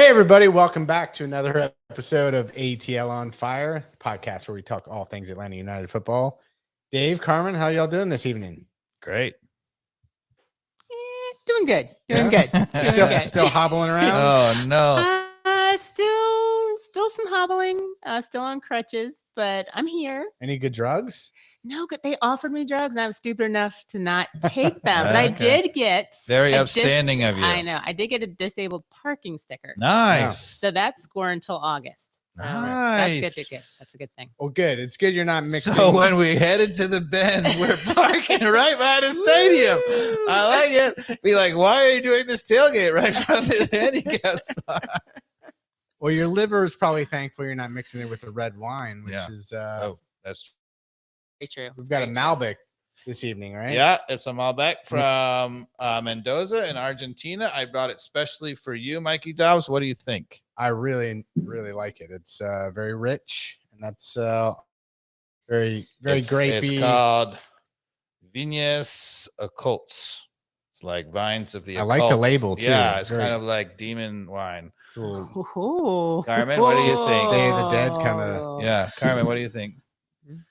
Hey, everybody. Welcome back to another episode of ATL On Fire, the podcast where we talk all things Atlanta United football. Dave, Carmen, how y'all doing this evening? Great. Doing good. Doing good. Still hobbling around? Oh, no. Still some hobbling, still on crutches, but I'm here. Any good drugs? No, good. They offered me drugs and I was stupid enough to not take them, but I Okay. did get Very upstanding of you. I know. I did get a disabled parking sticker. Nice. So that's score until August. So Nice. That's good. That's a good thing. Well, good. It's good you're not mixing. So when we headed to the Bend, we're parking right by the stadium. I like it. Be like, why are you doing this tailgate right from this handicap spot? Well, your liver is probably thankful you're not mixing it with the red wine, which Yeah. is That's Very true. we've got a Very Malbec this evening, right? Yeah, it's a Malbec from Mendoza in Argentina. I brought it specially for you, Mikey Dobbs. What do you think? I really like it. It's very rich, and that's very grapey. It's called Vignes Occults. It's like vines of the I like the occult. label, too. Yeah, it's Very- kind of like demon wine. It's a little Ooh. Carmen, what do you think? Day of the Dead kinda- Yeah, Carmen, what do you think?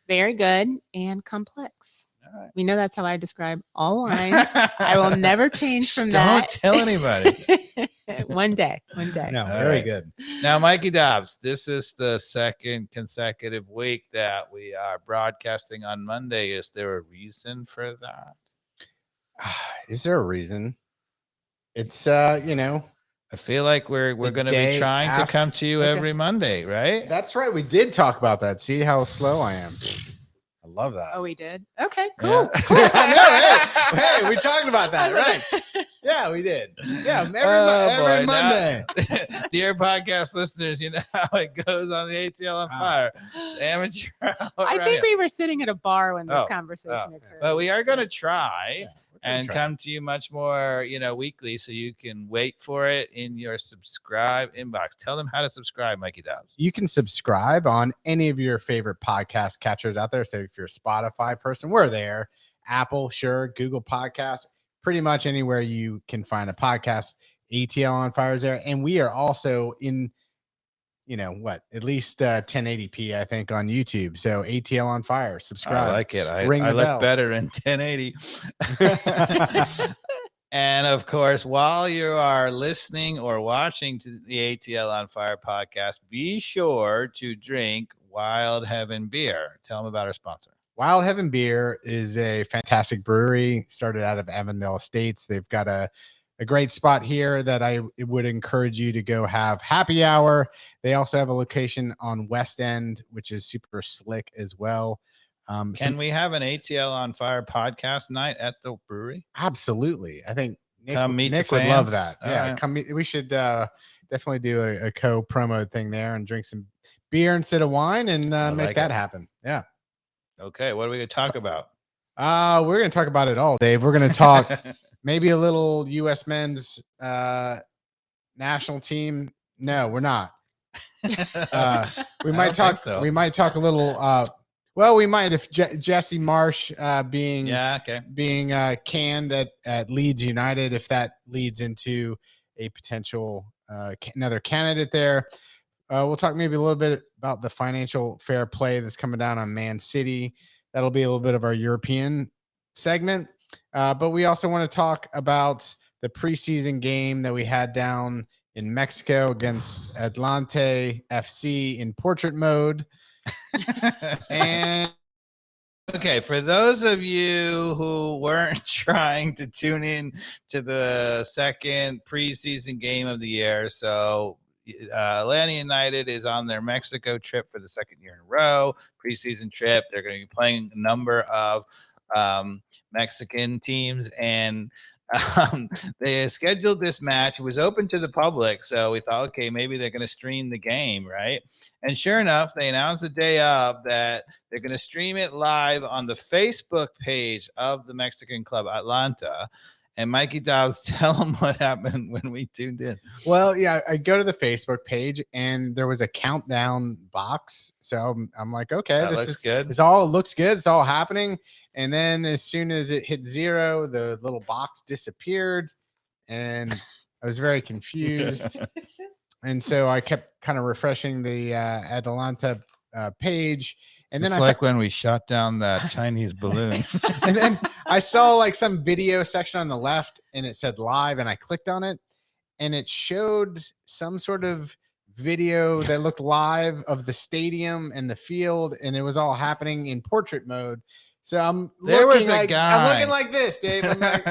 Very good and complex. All right. We know that's how I describe all wines. I will never change from Don't that. tell anybody. One day. no, All very right. good. Now, Mikey Dobbs, this is the second consecutive week that we are broadcasting on Monday. Is there a reason for that? Is there a reason? It's I feel like we're The going to be day trying to after- come to you Okay. every Monday, right? that's right. We did talk about that. See how slow I am. I love that. Oh, we did. Okay, Yeah. cool. I know, hey, we talked about that, right? Yeah, we did. Yeah, every boy, now- Monday. Dear podcast listeners, you know how it goes on the ATL on Fire. It's amateur. hour I right think here. we were sitting at a bar when this Oh, conversation occurred. But we are going to so- try. Yeah, we're gonna And try. come to you much more, weekly, so you can wait for it in your subscribe inbox. Tell them how to subscribe, Mikey Dobbs. You can subscribe on any of your favorite podcast catchers out there. So if you're a Spotify person, we're there. Apple, sure. Google Podcasts, pretty much anywhere you can find a podcast. ATL on Fire is there. And we are also in, at least 1080p, I think, on YouTube. So ATL on Fire, subscribe. I like it. I Ring the look bell. better in 1080. And of course, while you are listening or watching to the ATL on Fire podcast, be sure to drink Wild Heaven beer. Tell them about our sponsor. Wild Heaven Beer is a fantastic brewery, started out of Avondale Estates. They've got a great spot here that I would encourage you to go have happy hour. They also have a location on West End, which is super slick as well. Can we have an ATL on Fire podcast night at the brewery? Absolutely. I think Nick, Come meet the Nick would love fans. that. All Yeah, right. come meet. We should definitely do a co-promo thing there and drink some beer instead of wine and make like that it. happen. Yeah. Okay, what are we going to talk about? We're going to talk about it all, Dave. We're going to talk maybe a little U.S. men's national team. No, we're not. We I might don't talk. think so. We might talk a little. Well, we might if Jesse Marsh being canned at Leeds United, if that leads into a potential another candidate there. We'll talk maybe a little bit about the financial fair play that's coming down on Man City. That'll be a little bit of our European segment. But we also want to talk about the preseason game that we had down in Mexico against Atlante FC in portrait mode. And Okay, for those of you who weren't trying to tune in to the second preseason game of the year, so Atlanta United is on their Mexico trip for the second year in a row, preseason trip. They're going to be playing a number of Mexican teams, and they scheduled this match. It was open to the public, so we thought, okay, maybe they're going to stream the game, right? And sure enough, they announced the day of that they're going to stream it live on the Facebook page of the Mexican club Atlante. And Mikey Dobbs, tell them what happened when we tuned in. well, yeah, I go to the Facebook page and there was a countdown box. So I'm like, okay, That this looks is good. It looks good. It's all happening. And then as soon as it hit 0, the little box disappeared and I was very confused. And so I kept kind of refreshing the Atlanta page. And then it's like when we shot down that Chinese balloon. And then I saw like some video section on the left and it said live, and I clicked on it and it showed some sort of video that looked live of the stadium and the field, and it was all happening in portrait mode. So I'm looking like this, Dave. I'm like,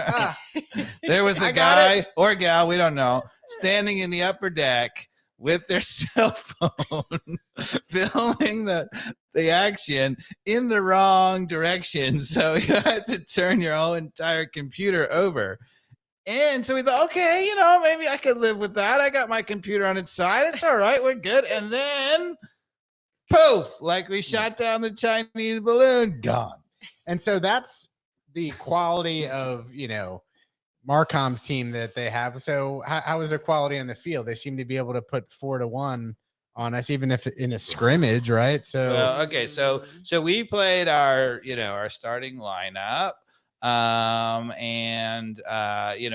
There was a guy or gal, we don't know, standing in the upper deck with their cell phone filming the action in the wrong direction. So you had to turn your whole entire computer over. And so we thought, okay, maybe I could live with that. I got my computer on its side. It's all right. We're good. And then poof, like we shot down the Chinese balloon, gone. And so that's the quality of, Marcom's team that they have. So how is their quality on the field? They seem to be able to put 4-1 on us, even if in a scrimmage, right? So okay, so we played our starting lineup, and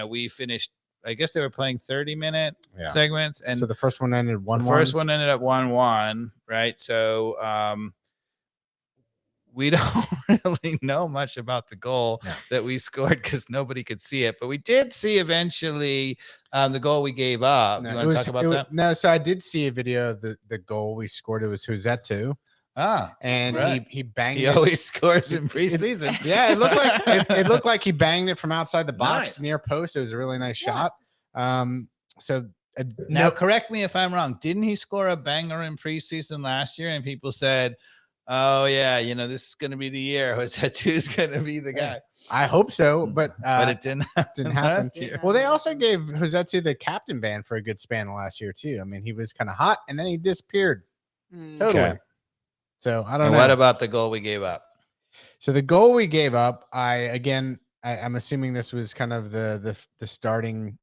we finished. I guess they were playing 30-minute segments, and so the first one ended 1-1. The first one ended up 1-1, right? So we don't really know much about the goal that we scored because nobody could see it, but we did see eventually the goal we gave up. You want to talk about that? No, so I did see a video of the goal we scored. It was Huzetu. And he banged it. He always scores in preseason. It looked like he banged it from outside the box near post. It was a really nice shot. So now correct me if I'm wrong. Didn't he score a banger in preseason last year? And people said, oh yeah, this is going to be the year. Huzetu is going to be the guy. I hope so, but it didn't happen last year. Well, they also gave Huzetu the captain ban for a good span last year too. I mean, he was kind of hot and then he disappeared. Totally. Okay. So I don't know. What about the goal we gave up? So the goal we gave up, I'm assuming this was kind of the starting.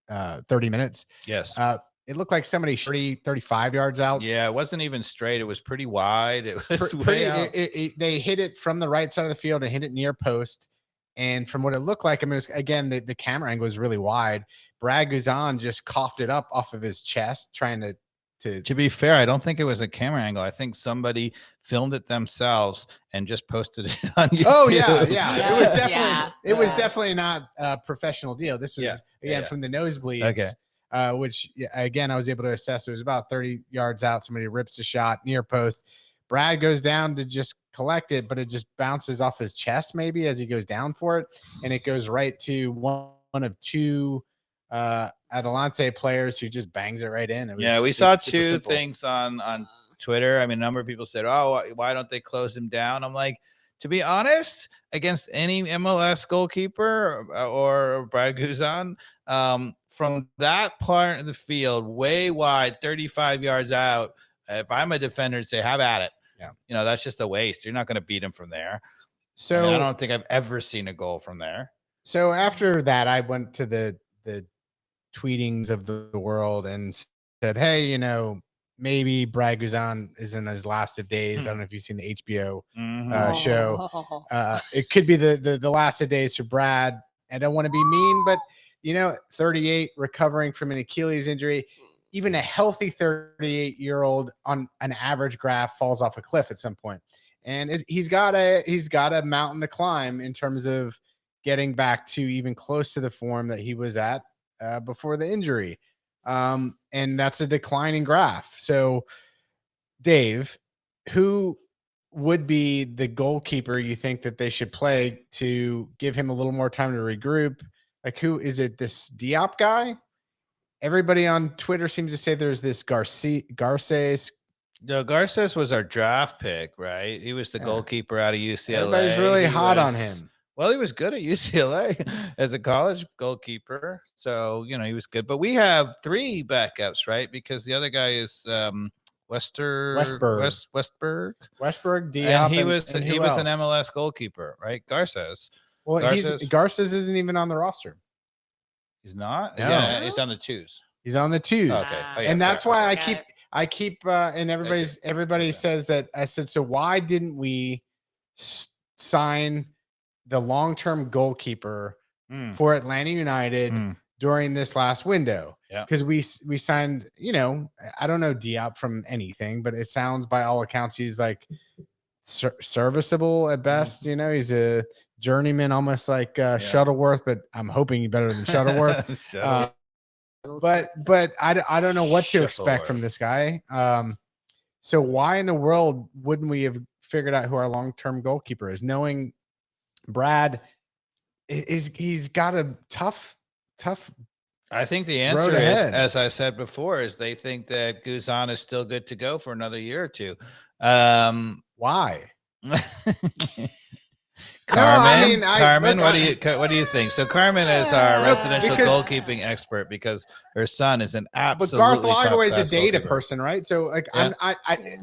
Uh, 30 minutes. Yes. It looked like somebody 35 yards out. Yeah, it wasn't even straight. It was pretty wide. It was way out. They hit it from the right side of the field and hit it near post. And from what it looked like, I mean, it was, again, the camera angle was really wide. Brad Guzan just coughed it up off of his chest, trying to. To be fair, I don't think it was a camera angle. I think somebody filmed it themselves and just posted it on YouTube. Oh yeah. It was definitely not a professional deal. This was from the nosebleeds. Okay. Which again, I was able to assess. It was about 30 yards out. Somebody rips a shot near post. Brad goes down to just collect it, but it just bounces off his chest maybe as he goes down for it, and it goes right to one of two Atlante players who just bangs it right in. We saw two things on Twitter. I mean, a number of people said, "Oh, why don't they close him down?" I'm like, to be honest, against any MLS goalkeeper or Brad Guzan, from that part of the field, way wide, 35 yards out, if I'm a defender, say, have at it. Yeah. That's just a waste. You're not going to beat him from there. So I don't think I've ever seen a goal from there. So after that, I went to the tweetings of the world and said, hey, maybe Brad Guzan is in his last of days. I don't know if you've seen the HBO show. It could be the last of days for Brad. I don't want to be mean, but 38, recovering from an Achilles injury. Even a healthy 38-year-old on an average graph falls off a cliff at some point. And he's got a mountain to climb in terms of getting back to even close to the form that he was at before the injury. And that's a declining graph. So, Dave, who would be the goalkeeper you think that they should play to give him a little more time to regroup? Like, who is it? This Diop guy? Everybody on Twitter seems to say there's this Garces. No, Garces was our draft pick, right? He was the goalkeeper out of UCLA. Everybody's really hot on him. Well, he was good at UCLA as a college goalkeeper. So, he was good. But we have three backups, right? Because the other guy is Westberg, Diop. And he was an MLS goalkeeper, right? Garces. Well, Garces isn't even on the roster. He's not? No. Yeah, he's on the twos. He's on the twos. Okay. And that's why I keep and everybody says that. I said, so why didn't we sign the long-term goalkeeper for Atlanta United during this last window. Because we signed, I don't know Diop from anything, but it sounds by all accounts he's like serviceable at best. He's a journeyman, almost like Shuttleworth, but I'm hoping he's better than Shuttleworth. But I don't know what to expect from this guy. So why in the world wouldn't we have figured out who our long-term goalkeeper is, knowing Brad he's got a tough. I think the answer is, as I said before, is they think that Guzan is still good to go for another year or two. Why? Carmen, what do you think? So Carmen is our residential goalkeeping expert because her son is an absolute. But Garth Lagerway is a data person, right? So like,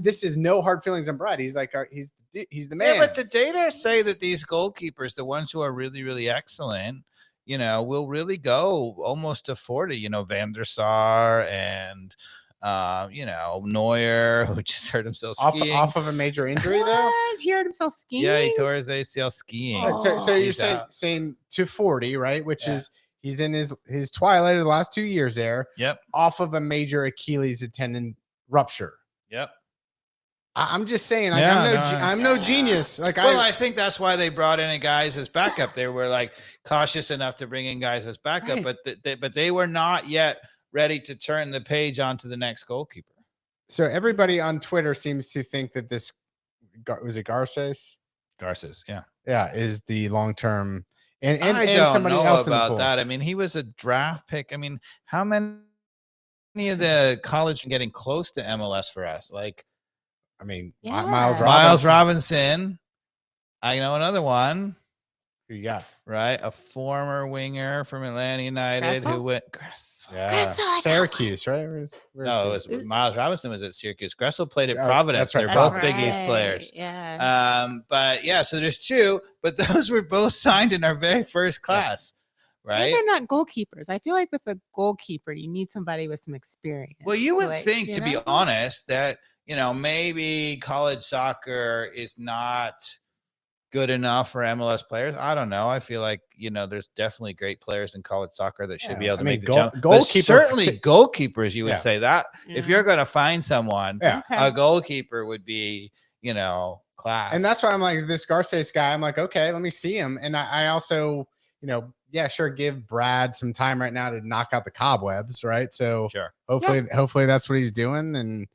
this is no hard feelings on Brad. He's like, he's the man. Yeah, but the data say that these goalkeepers, the ones who are really, really excellent, will really go almost to 40. Van der Sar and. Neuer, who just hurt himself skiing. Off of a major injury, though? He hurt himself skiing? Yeah, he tore his ACL skiing. So you're saying to 40, right? Which is he's in his twilight of the last 2 years there. Yep. Off of a major Achilles tendon rupture. Yep. I'm just saying, like, I'm no genius. Like, I think that's why they brought in guys as backup. They were like cautious enough to bring in guys as backup, but they were not yet ready to turn the page onto the next goalkeeper. So everybody on Twitter seems to think that this was it Garces, is the long term, and I don't somebody know else about that. I mean, he was a draft pick. I mean, how many of the college getting close to MLS for us? Like, I mean, Miles Robinson. I know another one. Who you got? Right, a former winger from Atlanta United who went. Syracuse, right? No, it was Miles Robinson was at Syracuse. Gressel played at Providence. They're both Big East players. Yeah. So there's two, but those were both signed in our very first class, right? And they're not goalkeepers. I feel like with a goalkeeper, you need somebody with some experience. Well, you would think, to be honest, that maybe college soccer is not good enough for MLS players. I don't know. I feel like, there's definitely great players in college soccer that should be able to make the jump. Certainly goalkeepers, you would say that. If you're going to find someone, a goalkeeper would be, class. And that's why I'm like, this Garces guy, I'm like, okay, let me see him. And I also, give Brad some time right now to knock out the cobwebs, right? So hopefully that's what he's doing, and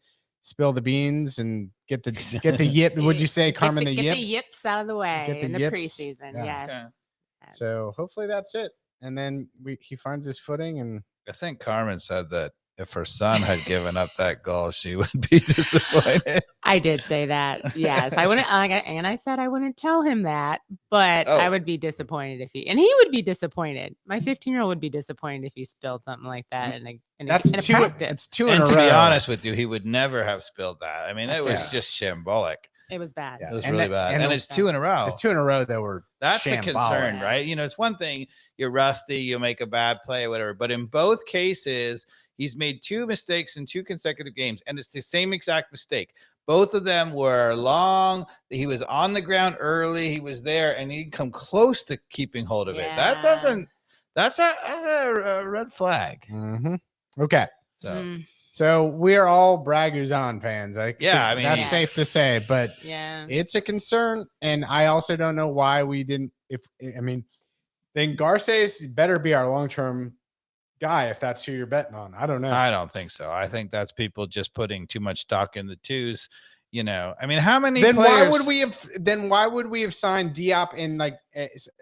spill the beans and get the yip. Would you say, Carmen, the yips? Get the yips out of the way in the preseason. Yes. Okay. So hopefully that's it. And then he finds his footing. And I think Carmen said that if her son had given up that goal, she would be disappointed. I did say that. Yes. I wouldn't. And I said I wouldn't tell him that, but I would be disappointed if he would be disappointed. My 15-year-old would be disappointed if he spilled something like that in a practice. It's two in a row. To be honest with you, he would never have spilled that. I mean, it was just shambolic. It was bad. Yeah. It was really bad. And it's 2 in a row. It's 2 in a row that were That's the concern, right? It's one thing, you're rusty, you make a bad play or whatever. But in both cases, he's made 2 mistakes in 2 consecutive games. And it's the same exact mistake. Both of them were long. He was on the ground early. He was there, and he'd come close to keeping hold of it. That's a red flag. Mm-hmm. Okay. So we're all Brad Guzan fans. That's safe to say, but it's a concern. And I also don't know why we didn't. Then Garces better be our long-term guy if that's who you're betting on. I don't know. I don't think so. I think that's people just putting too much stock in the twos. How many? Then players? Why would we have signed Diop in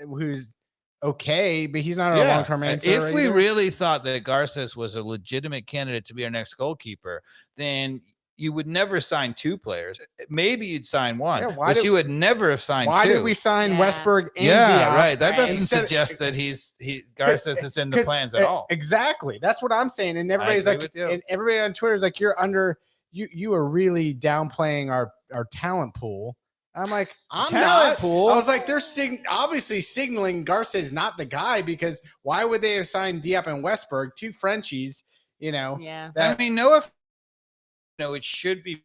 who's okay, but he's not a long-term answer. If we really thought that Garces was a legitimate candidate to be our next goalkeeper, then you would never sign 2 players. Maybe you'd sign 1, but you would never have signed 2. Why did we sign Westberg and Diop? Right. That doesn't suggest that Garces is in the plans at all. Exactly. That's what I'm saying. And everybody's like, and everybody on Twitter is like, you are really downplaying our talent pool. I'm like, I'm not. Pool. I was like, they're obviously signaling Garces not the guy, because why would they have signed Diop and Westberg, 2 Frenchies? Yeah. It should be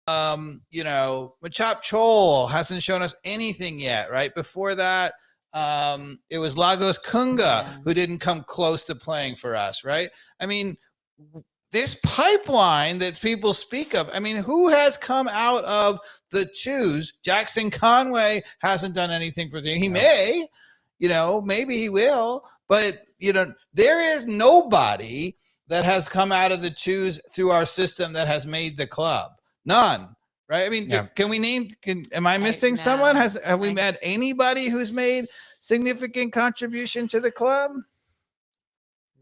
Machop Chol hasn't shown us anything yet, right? Before that, it was Lagos Kunga who didn't come close to playing for us, right? I mean, this pipeline that people speak of, I mean, who has come out of the twos? Jackson Conway hasn't done anything for them. He may, maybe he will, but, there is nobody that has come out of the twos through our system that has made the club. None, right? I mean, can we name? Am I missing someone? Have we met anybody who's made significant contribution to the club?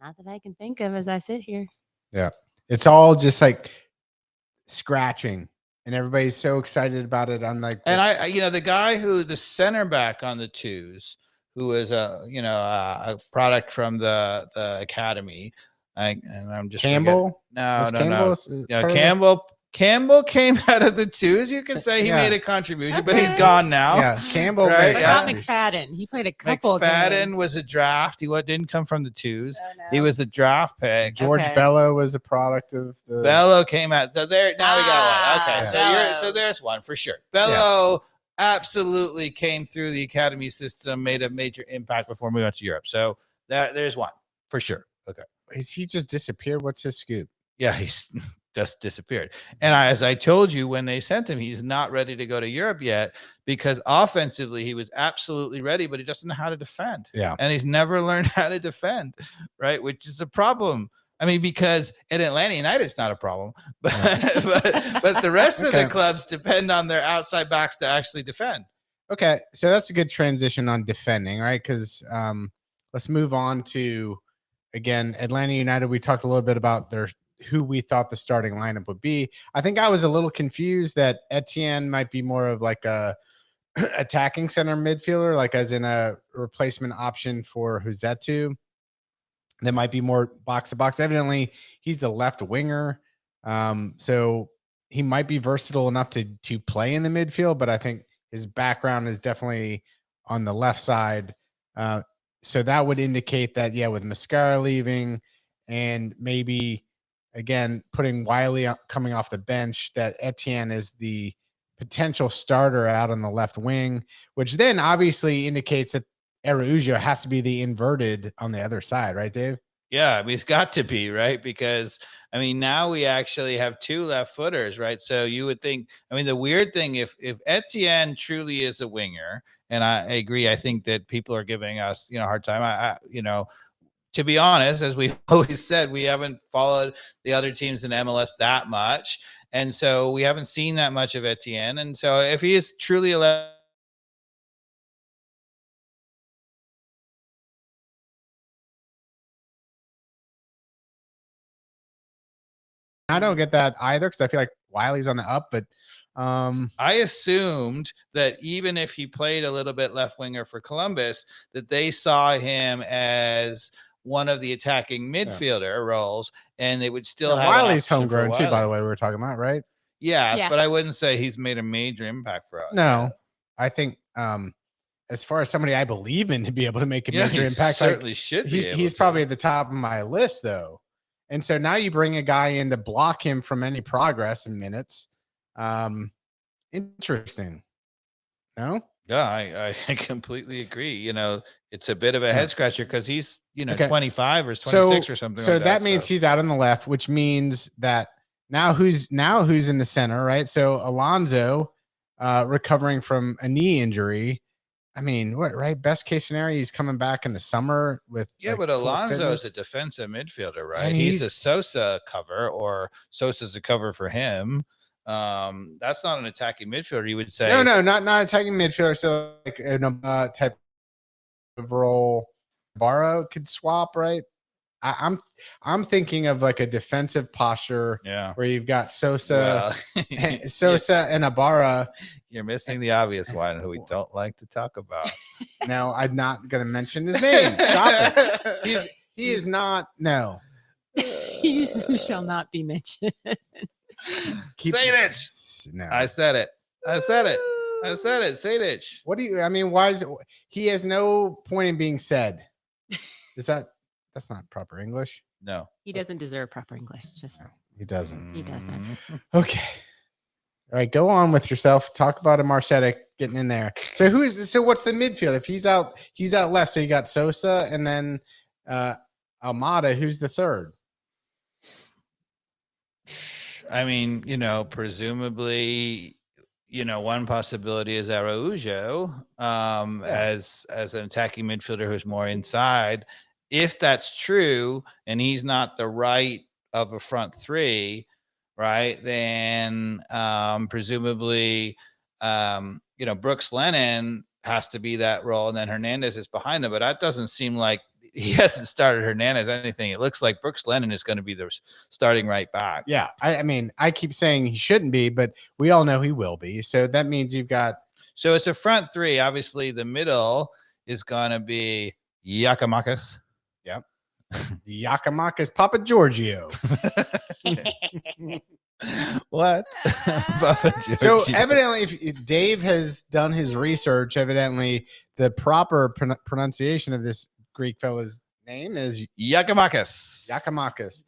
Not that I can think of as I sit here. Yeah, it's all just like scratching, and everybody's so excited about it. I'm like, the guy the center back on the twos, who was a product from the academy. And I'm just Campbell. Campbell came out of the twos. You could say he made a contribution, but he's gone now. Yeah, Campbell. Right? Not McFadden. He played a couple. McFadden was a draft. He didn't come from the twos. Oh, no. He was a draft pick. George Bello was a product of the. Bello came out. So there. Now we got one. Okay, so there's one for sure. Bello absolutely came through the academy system, made a major impact before we went to Europe. So there's one for sure. Okay. Is he just disappeared? What's his scoop? Yeah, he's just disappeared. And as I told you, when they sent him, he's not ready to go to Europe yet, because offensively he was absolutely ready, but he doesn't know how to defend. Yeah. And he's never learned how to defend, right? Which is a problem. I mean, because at Atlanta United, it's not a problem, but the rest of the clubs depend on their outside backs to actually defend. Okay. So that's a good transition on defending, right? Because let's move on to, again, Atlanta United. We talked a little bit about who we thought the starting lineup would be. I think I was a little confused that Etienne might be more of like a attacking center midfielder, like as in a replacement option for Huzetu. That might be more box to box. Evidently, he's a left winger. So he might be versatile enough to play in the midfield, but I think his background is definitely on the left side. So that would indicate that, with Mascara leaving and maybe, again, putting Wiley coming off the bench, that Etienne is the potential starter out on the left wing, which then obviously indicates that Araujo has to be the inverted on the other side, right, Dave? Yeah, I mean, it's got to be, right? Because, I mean, now we actually have two left footers, right? So you would think, I mean, the weird thing, if Etienne truly is a winger, and I agree, I think that people are giving us, a hard time. To be honest, as we've always said, we haven't followed the other teams in MLS that much. And so we haven't seen that much of Etienne. And so if he is truly a I don't get that either, because I feel like Wiley's on the up, but I assumed that even if he played a little bit left winger for Columbus, that they saw him as one of the attacking midfielder roles, and they would still have Wiley's homegrown too, by the way, we were talking about, right? Yes, but I wouldn't say he's made a major impact for us. No, I think as far as somebody I believe in to be able to make a major impact, certainly should be. He's probably at the top of my list, though. And so now you bring a guy in to block him from any progress in minutes. Interesting. No? Yeah, I completely agree. It's a bit of a head scratcher because he's, 25 or 26 or something. So that means he's out on the left, which means that now who's in the center, right? So Alonso recovering from a knee injury. I mean, right? Best case scenario, he's coming back in the summer with. Yeah, but Alonso is a defensive midfielder, right? And he's a Sosa cover, or Sosa's a cover for him. That's not an attacking midfielder, you would say. No, not attacking midfielder. So like in a type of role, Barrow could swap, right? I'm thinking of like a defensive posture, where you've got Sosa, and Ibarra. You're missing the obvious one who we don't like to talk about. No, I'm not going to mention his name. Stop it. He is not. No. He who shall not be mentioned. Sadich. No. I said it. Sadich. What do you? I mean, why is it? He has no point in being said. That's not proper English. No. He doesn't deserve proper English. No, he doesn't. He doesn't. Okay. All right, go on with yourself. Talk about a Marchetti getting in there. So what's the midfield? If he's out left. So you got Sosa and then Almada. Who's the third? I mean, presumably, one possibility is Araujo as an attacking midfielder who's more inside. If that's true, and he's not the right of a front three, right, then presumably, Brooks Lennon has to be that role, and then Hernandez is behind him. But that doesn't seem like he hasn't started Hernandez anything. It looks like Brooks Lennon is going to be the starting right back. Yeah, I mean, I keep saying he shouldn't be, but we all know he will be. So that means you've got. So it's a front three. Obviously, the middle is going to be Giakoumakis. Yep. Giakoumakis, Papa Giorgio. What? Papa Giorgio. So evidently, if Dave has done his research, evidently the proper pronunciation of this Greek fella's name is Giakoumakis. Giakoumakis.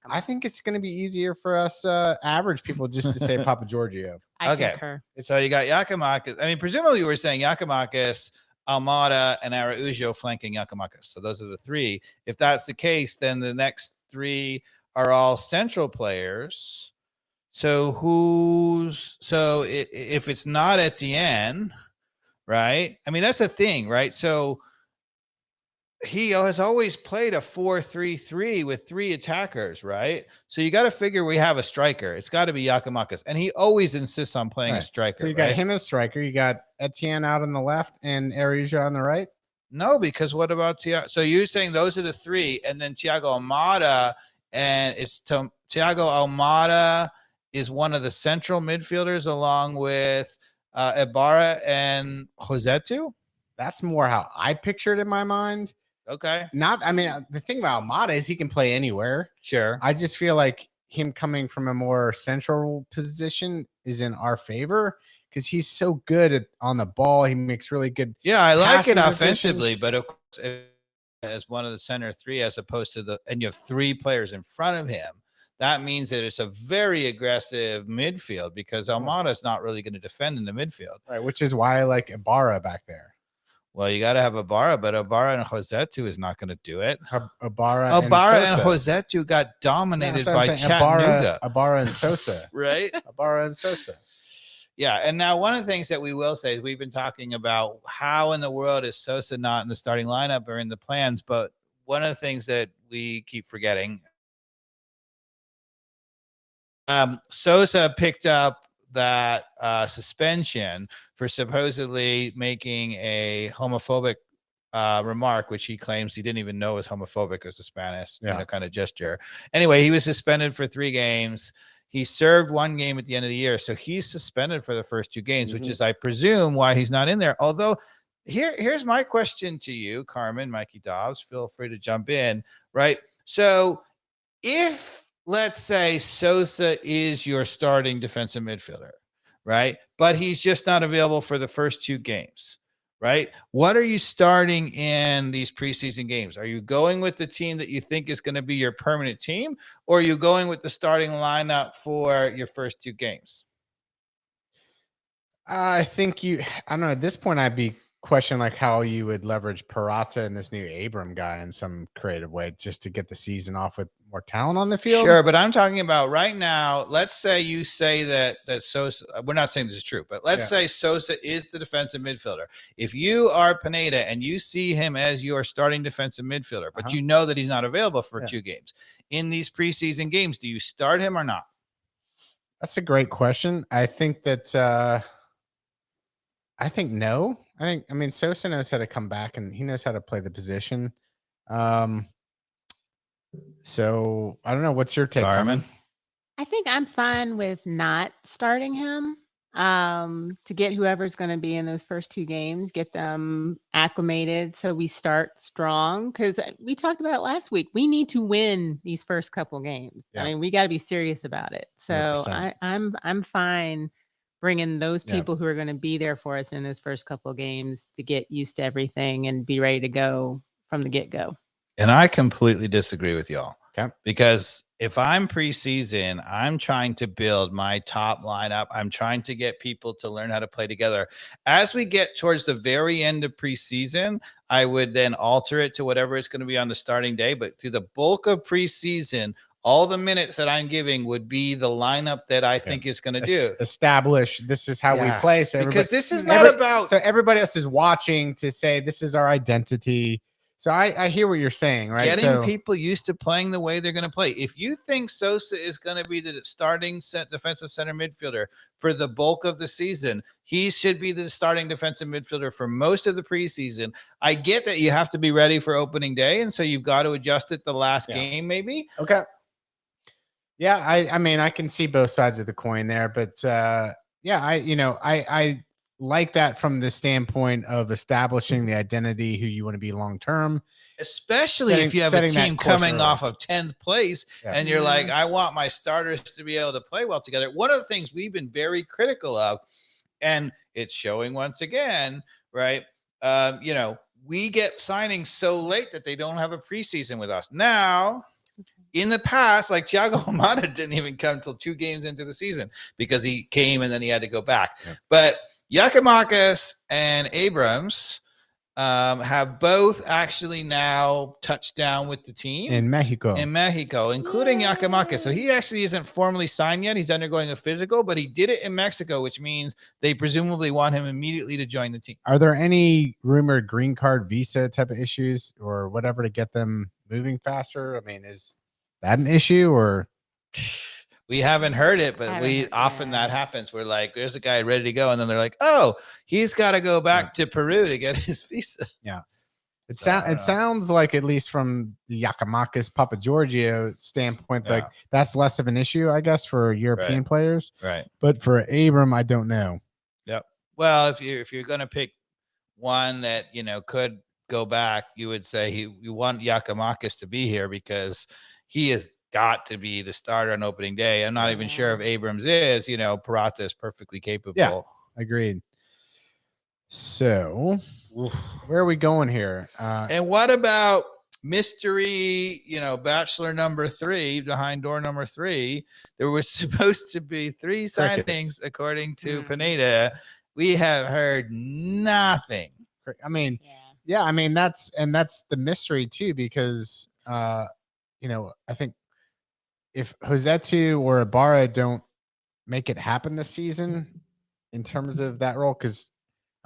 I think it's going to be easier for us average people just to say Papa Giorgio. I concur. So you got Giakoumakis. I mean, presumably you were saying Giakoumakis, Almada, and Araujo flanking Giakoumakis. So those are the three. If that's the case, then the next three are all central players. So if it's not Etienne, right? I mean, that's the thing, right? So he has always played a 4-3-3 with three attackers, right? So you got to figure we have a striker. It's got to be Giakoumakis, and he always insists on playing a striker. So you got him as striker. You got Etienne out on the left and Araujo on the right. No, because what about Thiago? So you're saying those are the three, and then Thiago Almada, and it's Thiago Almada is one of the central midfielders along with Ibarra and Rossetto. That's more how I pictured in my mind. Okay. The thing about Almada is he can play anywhere. Sure. I just feel like him coming from a more central position is in our favor because he's so good on the ball. He makes really good. Yeah, I like it offensively, but of course, as one of the center three, as opposed to and you have three players in front of him, that means that it's a very aggressive midfield because Almada is not really going to defend in the midfield. Right, which is why I like Ibarra back there. Well, you got to have Ibarra, but Ibarra and Rossetto is not going to do it. Ibarra and Rossetto got dominated by Chattanooga. Ibarra and Sosa. Right? Ibarra and Sosa. Yeah, and now one of the things that we will say is we've been talking about how in the world is Sosa not in the starting lineup or in the plans, but one of the things that we keep forgetting, Sosa picked up that suspension for supposedly making a homophobic remark, which he claims he didn't even know was homophobic as a Spanish kind of gesture. Anyway, he was suspended for 3 games. He served 1 game at the end of the year. So he's suspended for the first 2 games, which is, I presume, why he's not in there. Although here's my question to you, Carmen, Mikey Dobbs, feel free to jump in, right? So if, let's say, Sosa is your starting defensive midfielder, right? But he's just not available for the first 2 games, right? What are you starting in these preseason games? Are you going with the team that you think is going to be your permanent team, or are you going with the starting lineup for your first 2 games? I think I don't know. At this point, I'd be questioning like how you would leverage Parata and this new Abram guy in some creative way just to get the season off with more talent on the field. Sure, but I'm talking about right now. Let's say you say that Sosa, we're not saying this is true, but let's say Sosa is the defensive midfielder. If you are Pineda and you see him as your starting defensive midfielder, but you know that he's not available for 2 games in these preseason games, do you start him or not? That's a great question. I think that no. I mean, Sosa knows how to come back and he knows how to play the position. So I don't know. What's your take, Carmen? I think I'm fine with not starting him to get whoever's going to be in those first 2 games, get them acclimated so we start strong. Because we talked about it last week. We need to win these first couple games. Yeah. I mean, we got to be serious about it. So I'm fine bringing those people who are going to be there for us in those first couple of games to get used to everything and be ready to go from the get-go. And I completely disagree with y'all. Okay. Because if I'm preseason, I'm trying to build my top lineup. I'm trying to get people to learn how to play together. As we get towards the very end of preseason, I would then alter it to whatever it's going to be on the starting day. But through the bulk of preseason, all the minutes that I'm giving would be the lineup that I think is going to do. Establish this is how we play. So because this is not about. So everybody else is watching to say this is our identity. So I hear what you're saying, right? Getting people used to playing the way they're going to play. If you think Sosa is going to be the starting defensive center midfielder for the bulk of the season, he should be the starting defensive midfielder for most of the preseason. I get that you have to be ready for opening day, and so you've got to adjust it the last game, maybe. Okay. Yeah, I mean, I can see both sides of the coin there, but I like that from the standpoint of establishing the identity who you want to be long term, especially if you have a team coming off of 10th place and you're like, I want my starters to be able to play well together. One of the things we've been very critical of, and it's showing once again, right? We get signings so late that they don't have a preseason with us now. In the past, like Thiago Almada didn't even come until 2 games into the season because he came and then he had to go back. Yeah. But Giakoumakis and Abrams have both actually now touched down with the team in Mexico, including Giakoumakis. So he actually isn't formally signed yet. He's undergoing a physical, but he did it in Mexico, which means they presumably want him immediately to join the team. Are there any rumored green card visa type of issues or whatever to get them moving faster? I mean, is that an issue or? We haven't heard it, but often that happens. We're like, there's a guy ready to go. And then they're like, oh, he's got to go back to Peru to get his visa. Yeah. It sounds like, at least from the Giakoumakis Papa Giorgio standpoint, like that's less of an issue, I guess, for European players. Right. But for Abram, I don't know. Yep. Well, if you're going to pick one that, could go back, you would say you want Giakoumakis to be here because he is got to be the starter on opening day. I'm not even sure if Abrams is, Purata is perfectly capable. Yeah, agreed. So where are we going here? And what about mystery, bachelor number 3 behind door number 3? There was supposed to be 3 signings according to Pineda. We have heard nothing. I mean, I mean, that's the mystery too, because I think if Josetu or Ibarra don't make it happen this season in terms of that role, because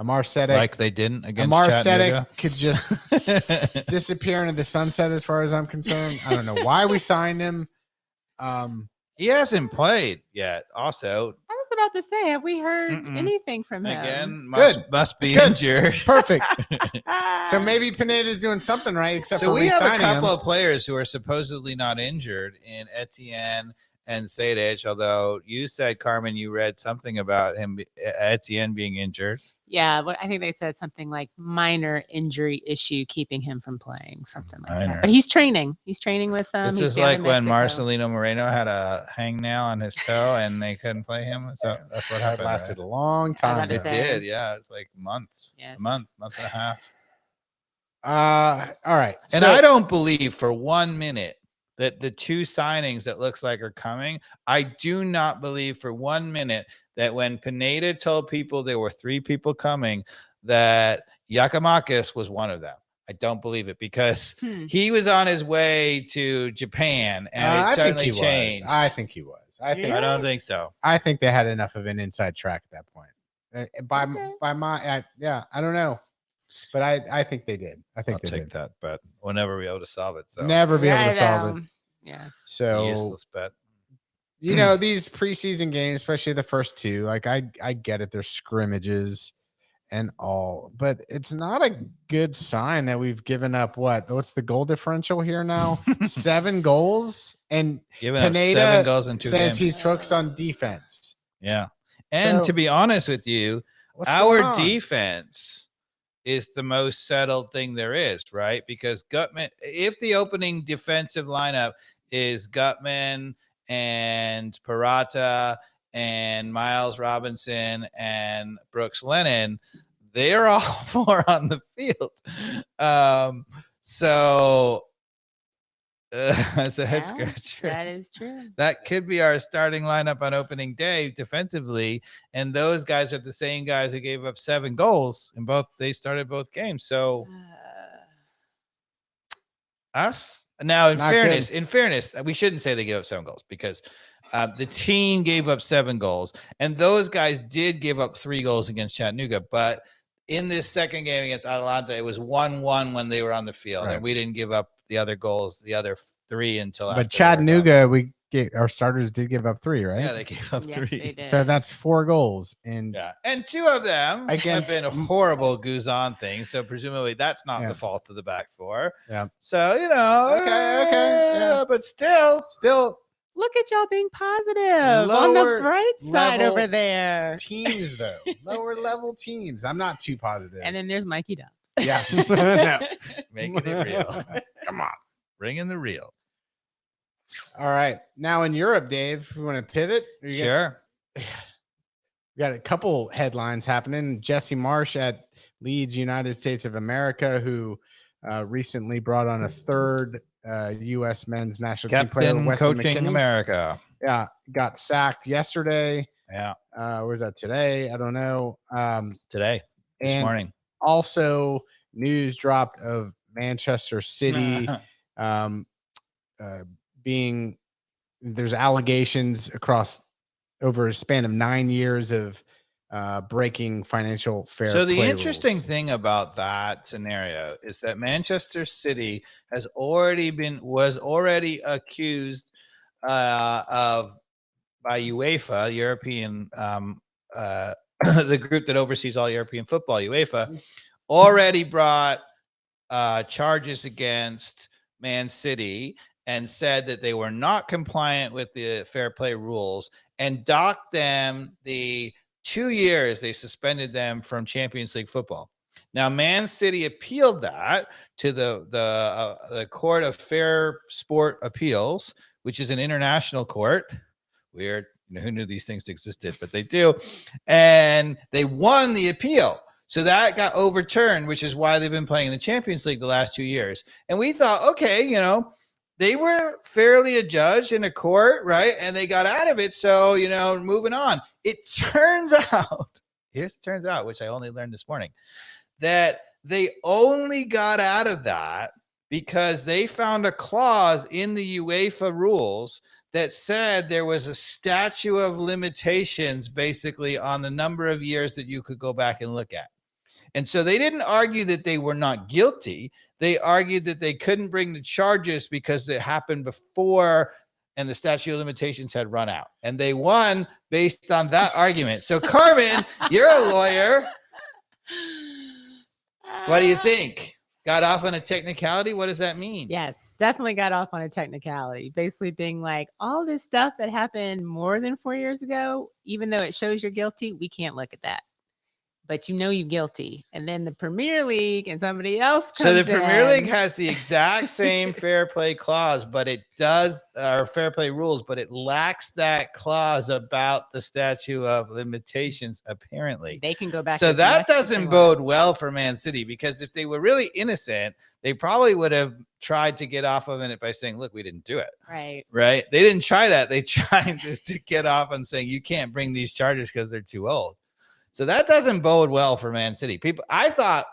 Amar Sedek, like they didn't against Amar Chattanooga, Sedek could just disappear into the sunset as far as I'm concerned. I don't know why we signed him. He hasn't played yet. Also, I was about to say, have we heard anything from him? Again, must be injured. Perfect. So maybe Pineda's doing something right, except for we have a couple him. of players who are supposedly not injured in Etienne and Sejdic, although you said, Carmen, you read something about Etienne being injured. Yeah, but I think they said something like minor injury issue keeping him from playing, something like that. But he's training. He's training with them. This is like when Marcelino Moreno had a hangnail on his toe and they couldn't play him. So that's what happened. It lasted a long time. It did, yeah. It's like months. Yes. A month and a half. All right. And I don't believe for 1 minute that the 2 signings that looks like are coming, I do not believe for 1 minute that when Pineda told people there were 3 people coming, that Giakoumakis was one of them. I don't believe it because he was on his way to Japan and it certainly changed. I think he was. I don't think so. I think they had enough of an inside track at that point. I don't know. But I think they did. I think I'll take that, but we'll never be able to solve it. So never be able to solve it. Yes. So useless bet. These preseason games, especially the first 2, like I get it. There's scrimmages and all, but it's not a good sign that we've given up what's the goal differential here now? 7 goals, and Pineda 7 goals in 2 says games. He's focused on defense. Yeah. And to be honest with you, our defense is the most settled thing there is, right? Because Gutman, if the opening defensive lineup is Gutman and Purata and Miles Robinson and Brooks Lennon, they're all 4 on the field. So That's a head scratcher. That is true. That could be our starting lineup on opening day defensively, and those guys are the same guys who gave up 7 goals in both. They started both games, so us now. In fairness, we shouldn't say they gave up 7 goals because the team gave up 7 goals, and those guys did give up 3 goals against Chattanooga, but in this second game against Atlante, it was 1-1 when they were on the field, and we didn't give up the other goals, the other 3 until after. But Chattanooga, our starters did give up 3, right? Yeah, they gave up 3. They did. So that's 4 goals, and 2 of them have been horrible goose on things. So presumably that's not the fault of the back 4. Yeah. So okay, but still. Look at y'all being positive on the bright side over there. Teams, though. Lower level teams. I'm not too positive. And then there's Mikey Dubs. Yeah. No. Making it real. Come on. Bring in the real. All right. Now in Europe, Dave, we want to pivot? Sure. We got a couple headlines happening. Jesse Marsh at Leeds United States of America, who recently brought on a third U.S. men's national team player, Wesley coaching McKinney. America. Yeah, got sacked yesterday. Yeah. Where's that today? I don't know. This morning. Also, news dropped of Manchester City there's allegations over a span of 9 years of breaking financial fair play. So the interesting thing about that scenario is that Manchester City was already accused by UEFA, European, the group that oversees all European football, UEFA, already brought charges against Man City and said that they were not compliant with the fair play rules and docked them the 2 years they suspended them from Champions League football. Now, Man City appealed that to the Court of Fair Sport Appeals, which is an international court. Weird. Who knew these things existed, but they do. And they won the appeal. So that got overturned, which is why they've been playing in the Champions League the last 2 years. And we thought, okay, they were fairly adjudged in a court, right? And they got out of it. So, moving on. It turns out, which I only learned this morning, that they only got out of that because they found a clause in the UEFA rules that said there was a statute of limitations basically on the number of years that you could go back and look at. And so they didn't argue that they were not guilty. They argued that they couldn't bring the charges because it happened before and the statute of limitations had run out. And they won based on that argument. So, Carmen, you're a lawyer. What do you think? Got off on a technicality? What does that mean? Yes, definitely got off on a technicality. Basically being like, all this stuff that happened more than 4 years ago, even though it shows you're guilty, we can't look at that. But you're guilty. And then the Premier League and somebody else comes in. So the Premier League has the exact same fair play clause, but it does, or fair play rules, but it lacks that clause about the statute of limitations, apparently. They can go back. So that doesn't bode well for Man City, because if they were really innocent, they probably would have tried to get off of it by saying, look, we didn't do it. Right. They didn't try that. They tried to get off on saying you can't bring these charges because they're too old. So that doesn't bode well for Man City. I thought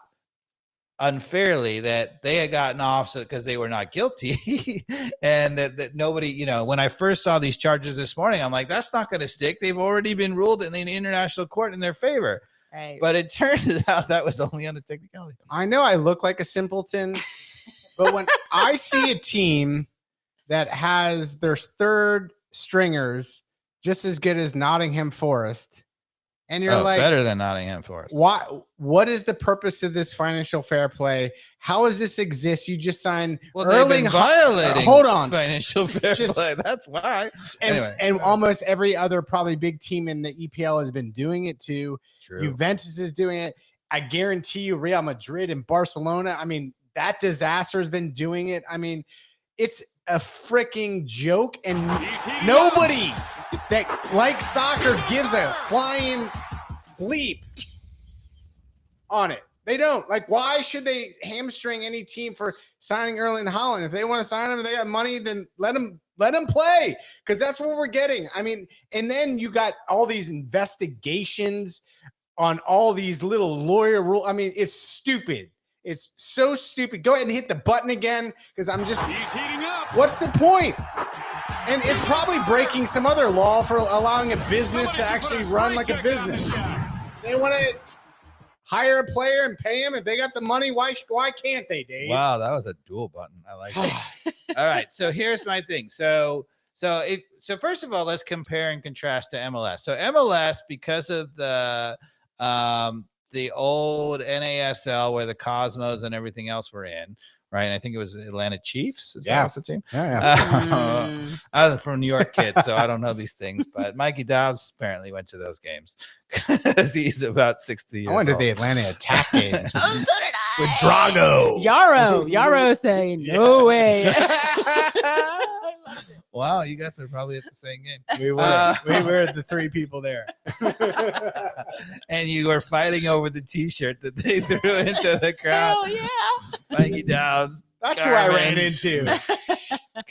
unfairly that they had gotten off because they were not guilty and that nobody, when I first saw these charges this morning, I'm like, that's not going to stick. They've already been ruled in the international court in their favor. Right. But it turns out that was only on the technicality. I know I look like a simpleton, but when I see a team that has their third stringers just as good as Nottingham Forest, and you're like, better than Nottingham Forest. What is the purpose of this financial fair play? How does this exist? You just signed violating financial fair play. That's why. And almost every other probably big team in the EPL has been doing it too. True. Juventus is doing it. I guarantee you Real Madrid and Barcelona. I mean, that disaster has been doing it. I mean, it's a freaking joke, and nobody that likes soccer gives a flying bleep on it. They don't. Like, why should they hamstring any team for signing Erling Haaland? If they want to sign him, they got money, then let him play, because that's what we're getting. I mean, and then you got all these investigations on all these little lawyer rules. I mean, it's stupid. It's so stupid. Go ahead and hit the button again, because I'm just. He's heating up. What's the point? And it's probably breaking some other law for allowing a business to actually run like a business. They want to hire a player and pay him. If they got the money, why can't they, Dave? Wow, that was a dual button. I like it. All right, so here's my thing. So first of all, let's compare and contrast to MLS. So MLS, because of the old NASL where the Cosmos and everything else were in, right? And I think it was Atlanta Chiefs. Is that the team? Yeah. I was from New York kid, so I don't know these things. But Mikey Dobbs apparently went to those games because he's about 60 years old. I went to the Atlanta Attack games. Oh, so did I. With Drago. Yarrow saying, no way. Wow, you guys are probably at the same game. We were the three people there. And you were fighting over the T-shirt that they threw into the crowd. Hell yeah. Mikey Dobbs. That's who I ran into.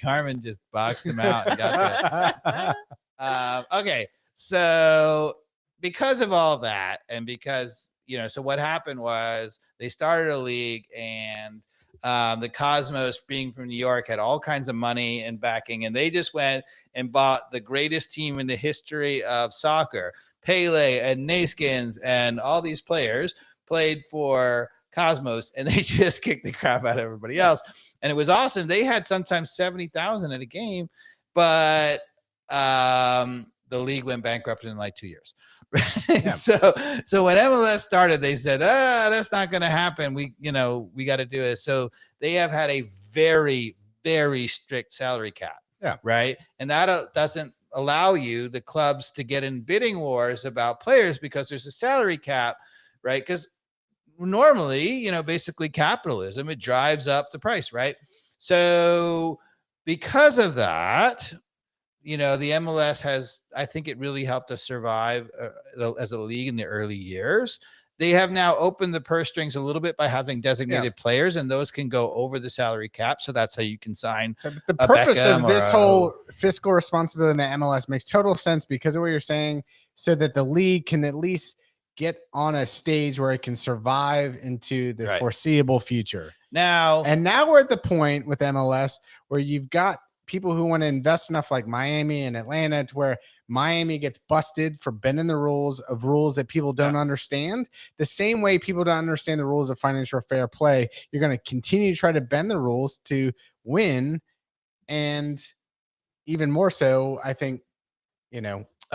Carmen just boxed him out and got to okay, so because of all that, and because, so what happened was they started a league, and the Cosmos, being from New York, had all kinds of money and backing, and they just went and bought the greatest team in the history of soccer. Pele and Naskins and all these players played for Cosmos, and they just kicked the crap out of everybody else. And it was awesome. They had sometimes 70,000 at a game, but the league went bankrupt in like 2 years. Yeah. So when MLS started, they said, that's not going to happen. We got to do it. So they have had a very, very strict salary cap. Yeah. Right. And that doesn't allow the clubs to get in bidding wars about players, because there's a salary cap, right? Because normally, basically capitalism, it drives up the price, right? So because of that, the MLS has, I think it really helped us survive as a league in the early years. They have now opened the purse strings a little bit by having designated players, and those can go over the salary cap. So that's how you can sign. So the purpose of this whole fiscal responsibility in the MLS makes total sense because of what you're saying, so that the league can at least get on a stage where it can survive into the foreseeable future. Now we're at the point with MLS where you've got people who want to invest enough, like Miami and Atlanta, to where Miami gets busted for bending the rules that people don't understand. The same way people don't understand the rules of financial fair play, you're going to continue to try to bend the rules to win. And even more so, I think,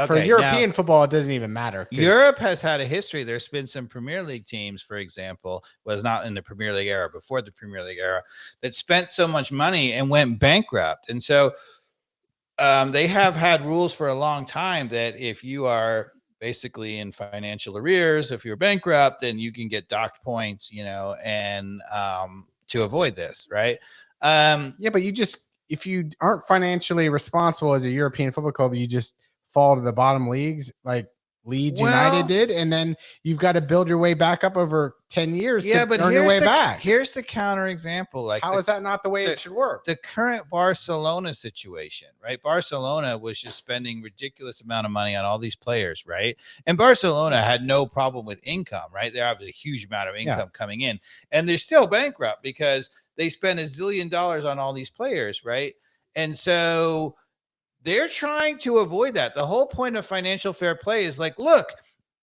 for European football, it doesn't even matter. Europe has had a history. There's been some Premier League teams, for example, was not in the Premier League era, before the Premier League era, that spent so much money and went bankrupt. And so they have had rules for a long time that if you are basically in financial arrears, if you're bankrupt, then you can get docked points, and to avoid this, right? But if you aren't financially responsible as a European football club, you just fall to the bottom leagues like Leeds United did, and then you've got to build your way back up over 10 years to earn your way back. Here's the counter example. Like, how is that not the way it should work? The current Barcelona situation, right? Barcelona was just spending ridiculous amount of money on all these players, right? And Barcelona had no problem with income, right? They have a huge amount of income coming in, and they're still bankrupt because they spend $1 zillion on all these players, right? And so they're trying to avoid that. The whole point of financial fair play is like, look,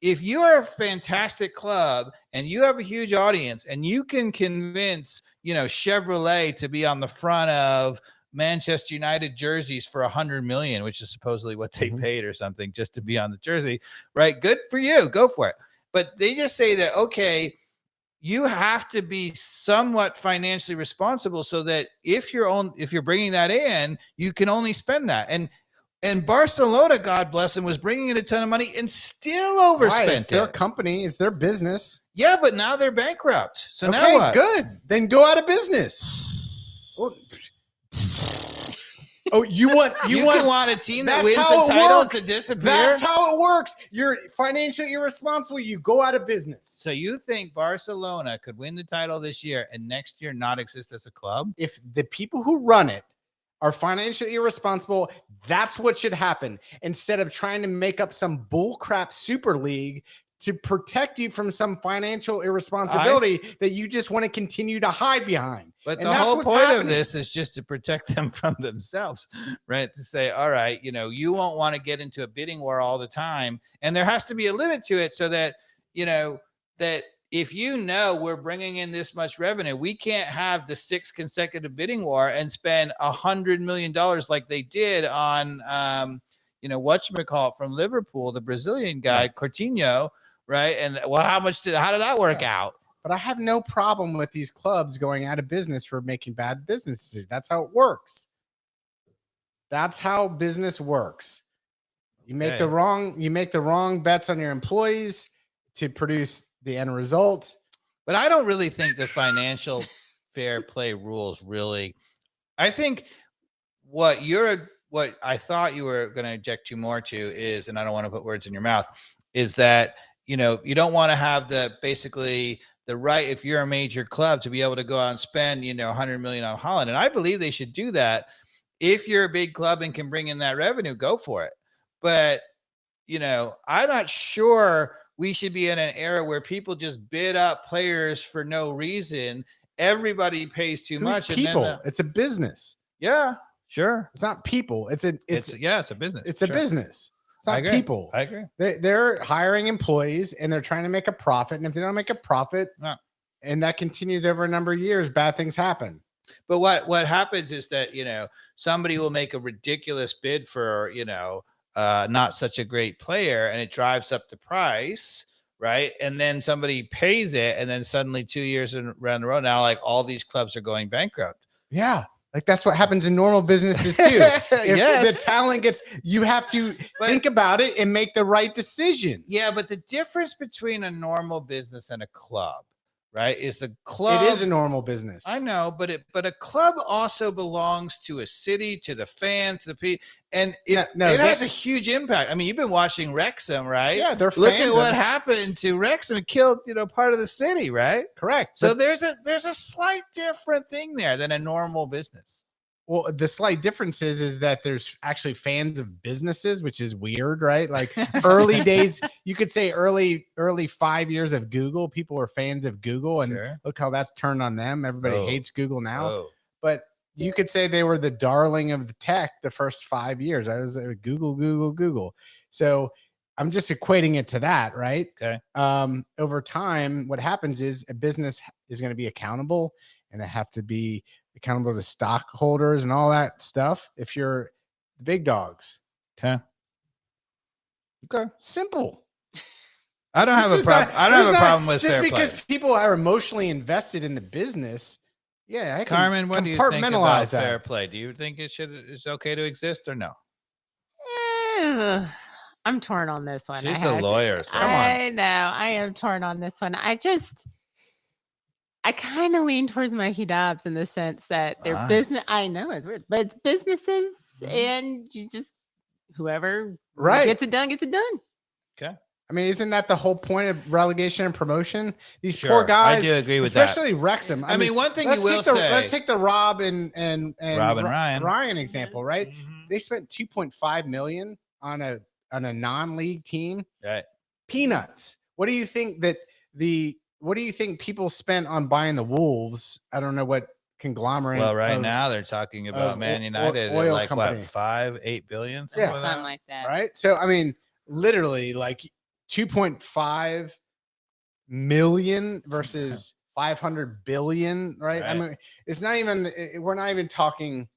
if you are a fantastic club and you have a huge audience and you can convince, Chevrolet to be on the front of Manchester United jerseys for $100 million, which is supposedly what they paid or something just to be on the jersey, right? Good for you. Go for it. But they just say that, okay, you have to be somewhat financially responsible so that if you're bringing that in, you can only spend that. And Barcelona, God bless them, was bringing in a ton of money and still overspent. It's their company, it's their business. Yeah, but now they're bankrupt. So now what? Good. Then go out of business. you want a team that wins the title to disappear? That's how it works. You're financially irresponsible. You go out of business. So you think Barcelona could win the title this year and next year not exist as a club? If the people who run it are financially irresponsible, that's what should happen. Instead of trying to make up some bullcrap super league to protect you from some financial irresponsibility that you just want to continue to hide behind. But the whole point of this is just to protect them from themselves, right? To say, all right, you won't want to get into a bidding war all the time. And there has to be a limit to it so that, that if we're bringing in this much revenue, we can't have the 6th consecutive bidding war and spend $100 million like they did on, whatchamacallit from Liverpool, the Brazilian guy, Coutinho, right? And how did that work out? But I have no problem with these clubs going out of business for making bad business decisions. That's how it works. That's how business works. You make the wrong bets on your employees to produce the end result. But I don't really think the financial fair play rules really. I think what I thought you were going to object to more to is, and I don't want to put words in your mouth, is that you don't want to have basically the right, if you're a major club, to be able to go out and spend, $100 million on Holland. And I believe they should do that. If you're a big club and can bring in that revenue, go for it. But, I'm not sure we should be in an era where people just bid up players for no reason. Everybody pays too much. People. And then it's a business. Yeah, sure. It's not people. It's a business. It's a business. It's not people. I agree. They're hiring employees and they're trying to make a profit. And if they don't make a profit, and that continues over a number of years, bad things happen. But what happens is that, somebody will make a ridiculous bid for, not such a great player, and it drives up the price, right? And then somebody pays it, and then suddenly 2 years around the road, now like all these clubs are going bankrupt. Yeah. Like that's what happens in normal businesses too. If the talent you have to think about it and make the right decision. Yeah, but the difference between a normal business and a club, right, is the club. It is a normal business. I know, but a club also belongs to a city, to the fans, to the people, and it has a huge impact. I mean, you've been watching Wrexham, right? Yeah, they're look fans at what happened to Wrexham. It killed part of the city, right? Correct. So there's a slight different thing there than a normal business. Well, the slight difference is that there's actually fans of businesses, which is weird, right? Like early days, you could say early 5 years of Google, people were fans of Google, and look how that's turned on them. Everybody hates Google now. But you could say they were the darling of the tech the first 5 years. I was Google. So I'm just equating it to that, right? Okay. Over time, what happens is a business is going to be accountable, and they have to be accountable to stockholders and all that stuff. If you're the big dogs. Okay. Simple. I don't have a problem. I don't have a problem with just fair because play. People are emotionally invested in the business. Yeah, I can Carmen, what do you think about fair play? Do you think it's okay to exist or no? I'm torn on this one. She's a lawyer. So I know. I am torn on this one. I kind of lean towards Mikey Dobbs in the sense that they're business. I know it's weird, but it's businesses, and you just whoever gets it done. Okay. I mean, isn't that the whole point of relegation and promotion? These poor guys. I do agree with especially Wrexham. I mean, one thing you will say. Let's take the Rob and Ryan example, right? Mm-hmm. They spent $2.5 million on a non-league team. Right. Peanuts. What do you think people spent on buying the Wolves? I don't know what conglomerate. Well, right now they're talking about Man United at like company. What, 5-8 billion? Something like that. Right. So I mean, literally like 2.5 million versus 500 billion, right? I mean, it's not even. We're not even talking.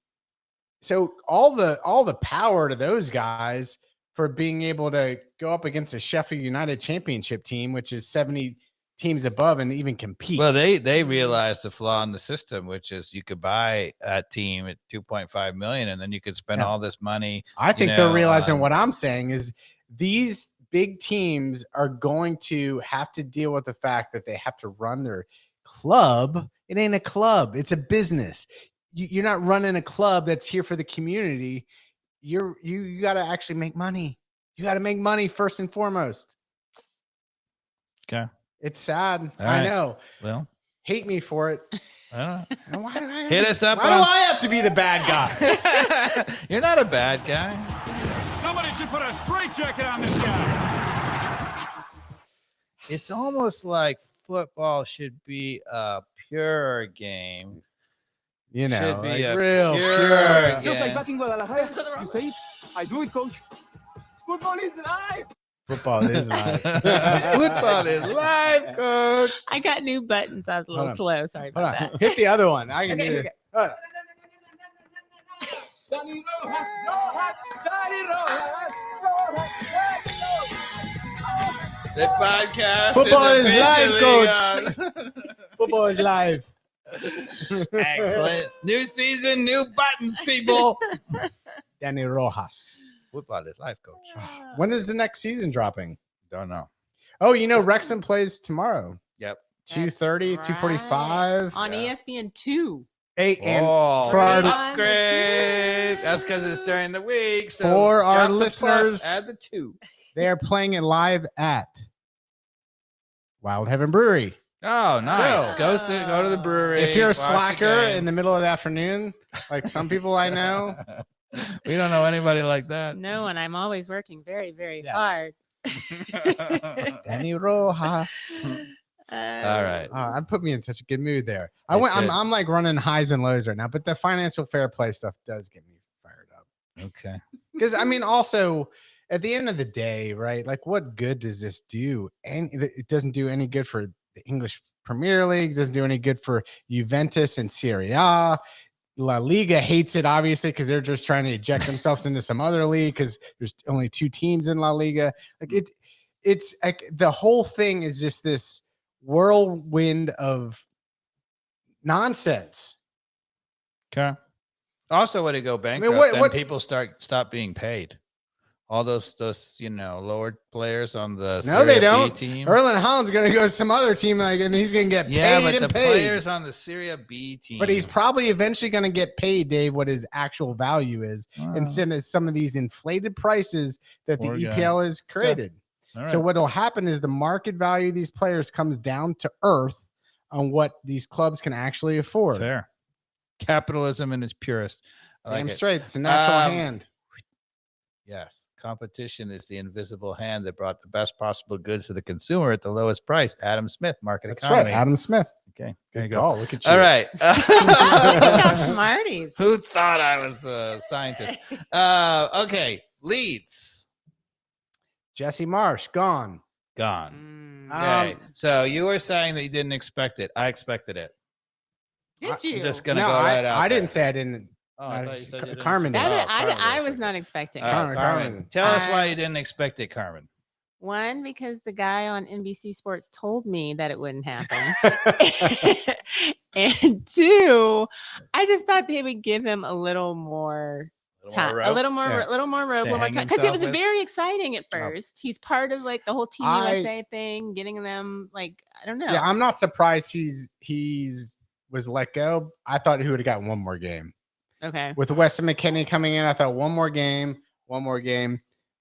So all the power to those guys for being able to go up against a Sheffield United championship team, which is 70 teams above, and even compete. Well, they realized the flaw in the system, which is you could buy a team at 2.5 million, and then you could spend all this money. I think they're realizing what I'm saying is these big teams are going to have to deal with the fact that they have to run their club. It ain't a club. It's a business. you're not running a club that's here for the community. You got to actually make money. You got to make money first and foremost. Okay. It's sad. All I right. know. Well, hate me for it. why Hit us up. Why do I have to be the bad guy? You're not a bad guy. Somebody should put a straitjacket on this guy. It's almost like football should be a pure game. You know, Should be like a real pure pure. Just like back in Guadalajara. You say it? I do it, coach. Football is life. Football is live. Football is live, coach. I got new buttons. I was a little slow. Sorry about that. Hit the other one. I can Okay, do okay. it. Hold on. Danny Rojas, Danny Rojas, The podcast. Football is live, officially coach. Football is live. Excellent. New season, new buttons, people. Danny Rojas. Football is live, coach. When is the next season dropping? Don't know. Oh, you know, Wrexham plays tomorrow. Yep. 2:30, 2:45. On ESPN 2. 8 and Oh, for our, upgrade. That's because it's during the week. So For our drop the listeners- plus, add the 2. they are playing it live at Wild Heaven Brewery. Oh, nice. So- Go to the brewery. If you're a watch the slacker game. in the middle of the afternoon, like some people I know, We don't know anybody like that. No, and I'm always working very, very Yes. hard. Danny Rojas. All right. That put me in such a good mood there. It did. I'm like running highs and lows right now, but the financial fair play stuff does get me fired up. Okay. Because I mean, also at the end of the day, right? Like, what good does this do? And it doesn't do any good for the English Premier League. Doesn't do any good for Juventus and Serie A. La Liga hates it, obviously, because they're just trying to eject themselves into some other league because there's only 2 teams in La Liga. Like it's like the whole thing is just this whirlwind of nonsense. Okay. Also, when it go bankrupt, what- then people stop being paid. All those lower players on the No, they Serie B don't. team. Erling Haaland's going to go to some other team, like, and he's going to get paid Yeah, but and the paid. players on the Serie B team. But he's probably eventually going to get paid, Dave, what his actual value is, instead of some of these inflated prices that the Poor guy. EPL has created. All So right. what will happen is the market value of these players comes down to earth on what these clubs can actually afford. Fair. Capitalism in its purest. I Damn like it. straight. It's a natural Um, hand. Yes. Competition is the invisible hand that brought the best possible goods to the consumer at the lowest price. Adam Smith, Market That's Economy. right. Adam Smith. Okay. There you Good go. call. Look at you. All right. Look how smarties. Who thought I was a scientist? Okay. Leeds. Jesse Marsh, gone. Gone. Mm. Okay. So you were saying that you didn't expect it. I expected it. Did you? I'm just gonna No, go right out. I there. didn't say I didn't. Oh, I thought you said you didn't Carmen did. expect it. That- Oh, Carmen I did was expect not it. expecting. Carmen, Carmen. Tell us why you didn't expect it, Carmen. One, because the guy on NBC Sports told me that it wouldn't happen. And 2, I just thought they would give him a little more time, a little more, Yeah. little more rope, To one more hang time, because it himself was with? very exciting at first. He's part of like the whole Team I- USA thing, getting them like I don't know. Yeah, I'm not surprised he's was let go. I thought he would have gotten one more game. Okay. With Weston McKinney coming in, I thought one more game.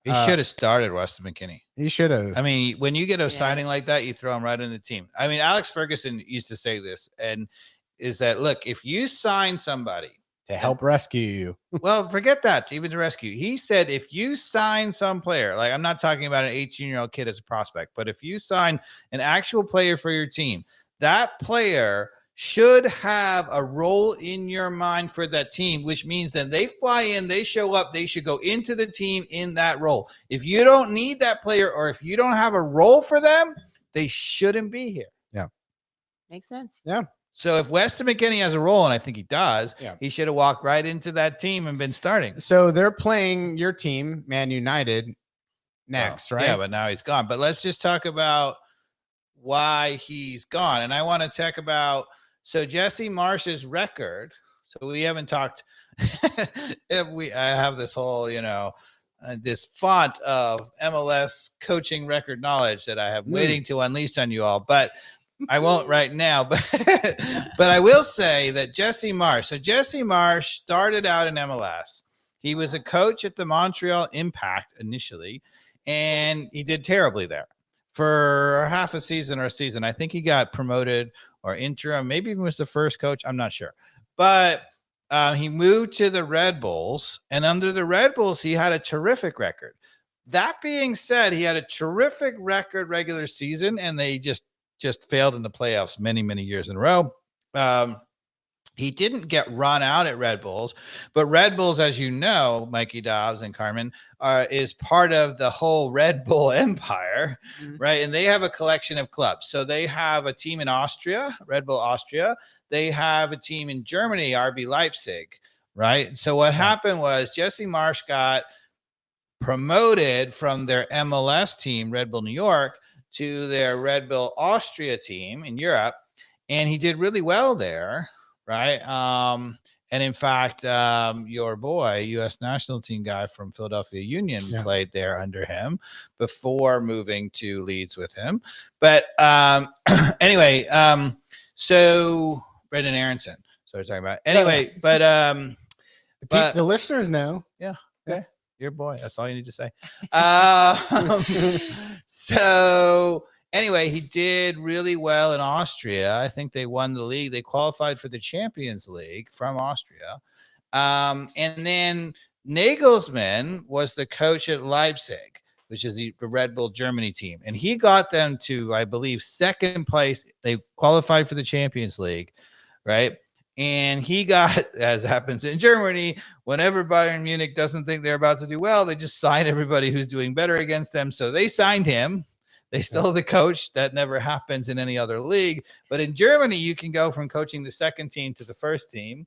He should have started Weston McKinney. He should have. I mean, when you get a Yeah. signing like that, you throw him right in the team. I mean, Alex Ferguson used to say this, and is that look, if you sign somebody, to help rescue you. well, forget that, even to rescue. He said, if you sign some player, like I'm not talking about an 18-year-old kid as a prospect, but if you sign an actual player for your team, that player should have a role in your mind for that team, which means that they fly in, they show up, they should go into the team in that role. If you don't need that player or if you don't have a role for them, they shouldn't be here. Makes sense. So if Weston McKinney has a role, and I think he does, Yeah. he should have walked right into that team and been starting. So they're playing your team, Man United, next, Well, right? Yeah, but now he's gone. But let's just talk about why he's gone. And I want to talk about Jesse Marsh's record. So we haven't talked. I have this whole, this font of MLS coaching record knowledge that I have waiting to unleash on you all. But I won't right now, but I will say that Jesse Marsh. So Jesse Marsh started out in MLS. He was a coach at the Montreal Impact initially, and he did terribly there for half a season or a season. I think he got promoted or interim, maybe even was the first coach. I'm not sure. But he moved to the Red Bulls, and under the Red Bulls, he had a terrific record. That being said, he had a terrific record regular season, and they just failed in the playoffs many, many years in a row. He didn't get run out at Red Bulls, but Red Bulls, as you know, Mikey Dobbs and Carmen, is part of the whole Red Bull empire, right? And they have a collection of clubs. So they have a team in Austria, Red Bull Austria. They have a team in Germany, RB Leipzig, right? So what happened was Jesse Marsh got promoted from their MLS team, Red Bull New York, to their Red Bull Austria team in Europe. And he did really well there. Right. And in fact, your boy, U.S. national team guy from Philadelphia Union played there under him before moving to Leeds with him. But anyway, so Brendan Aronson. So we're talking about anyway, but the listeners know. Yeah. Okay. Your boy. That's all you need to say. So anyway, he did really well in Austria. I think they won the league. They qualified for the Champions League from Austria. And then Nagelsmann was the coach at Leipzig, which is the Red Bull Germany team. And he got them to, I believe, second place. They qualified for the Champions League, right? And he got, as happens in Germany, whenever Bayern Munich doesn't think they're about to do well, they just sign everybody who's doing better against them. So they signed him. They still the coach. That never happens in any other league. But in Germany, you can go from coaching the second team to the first team.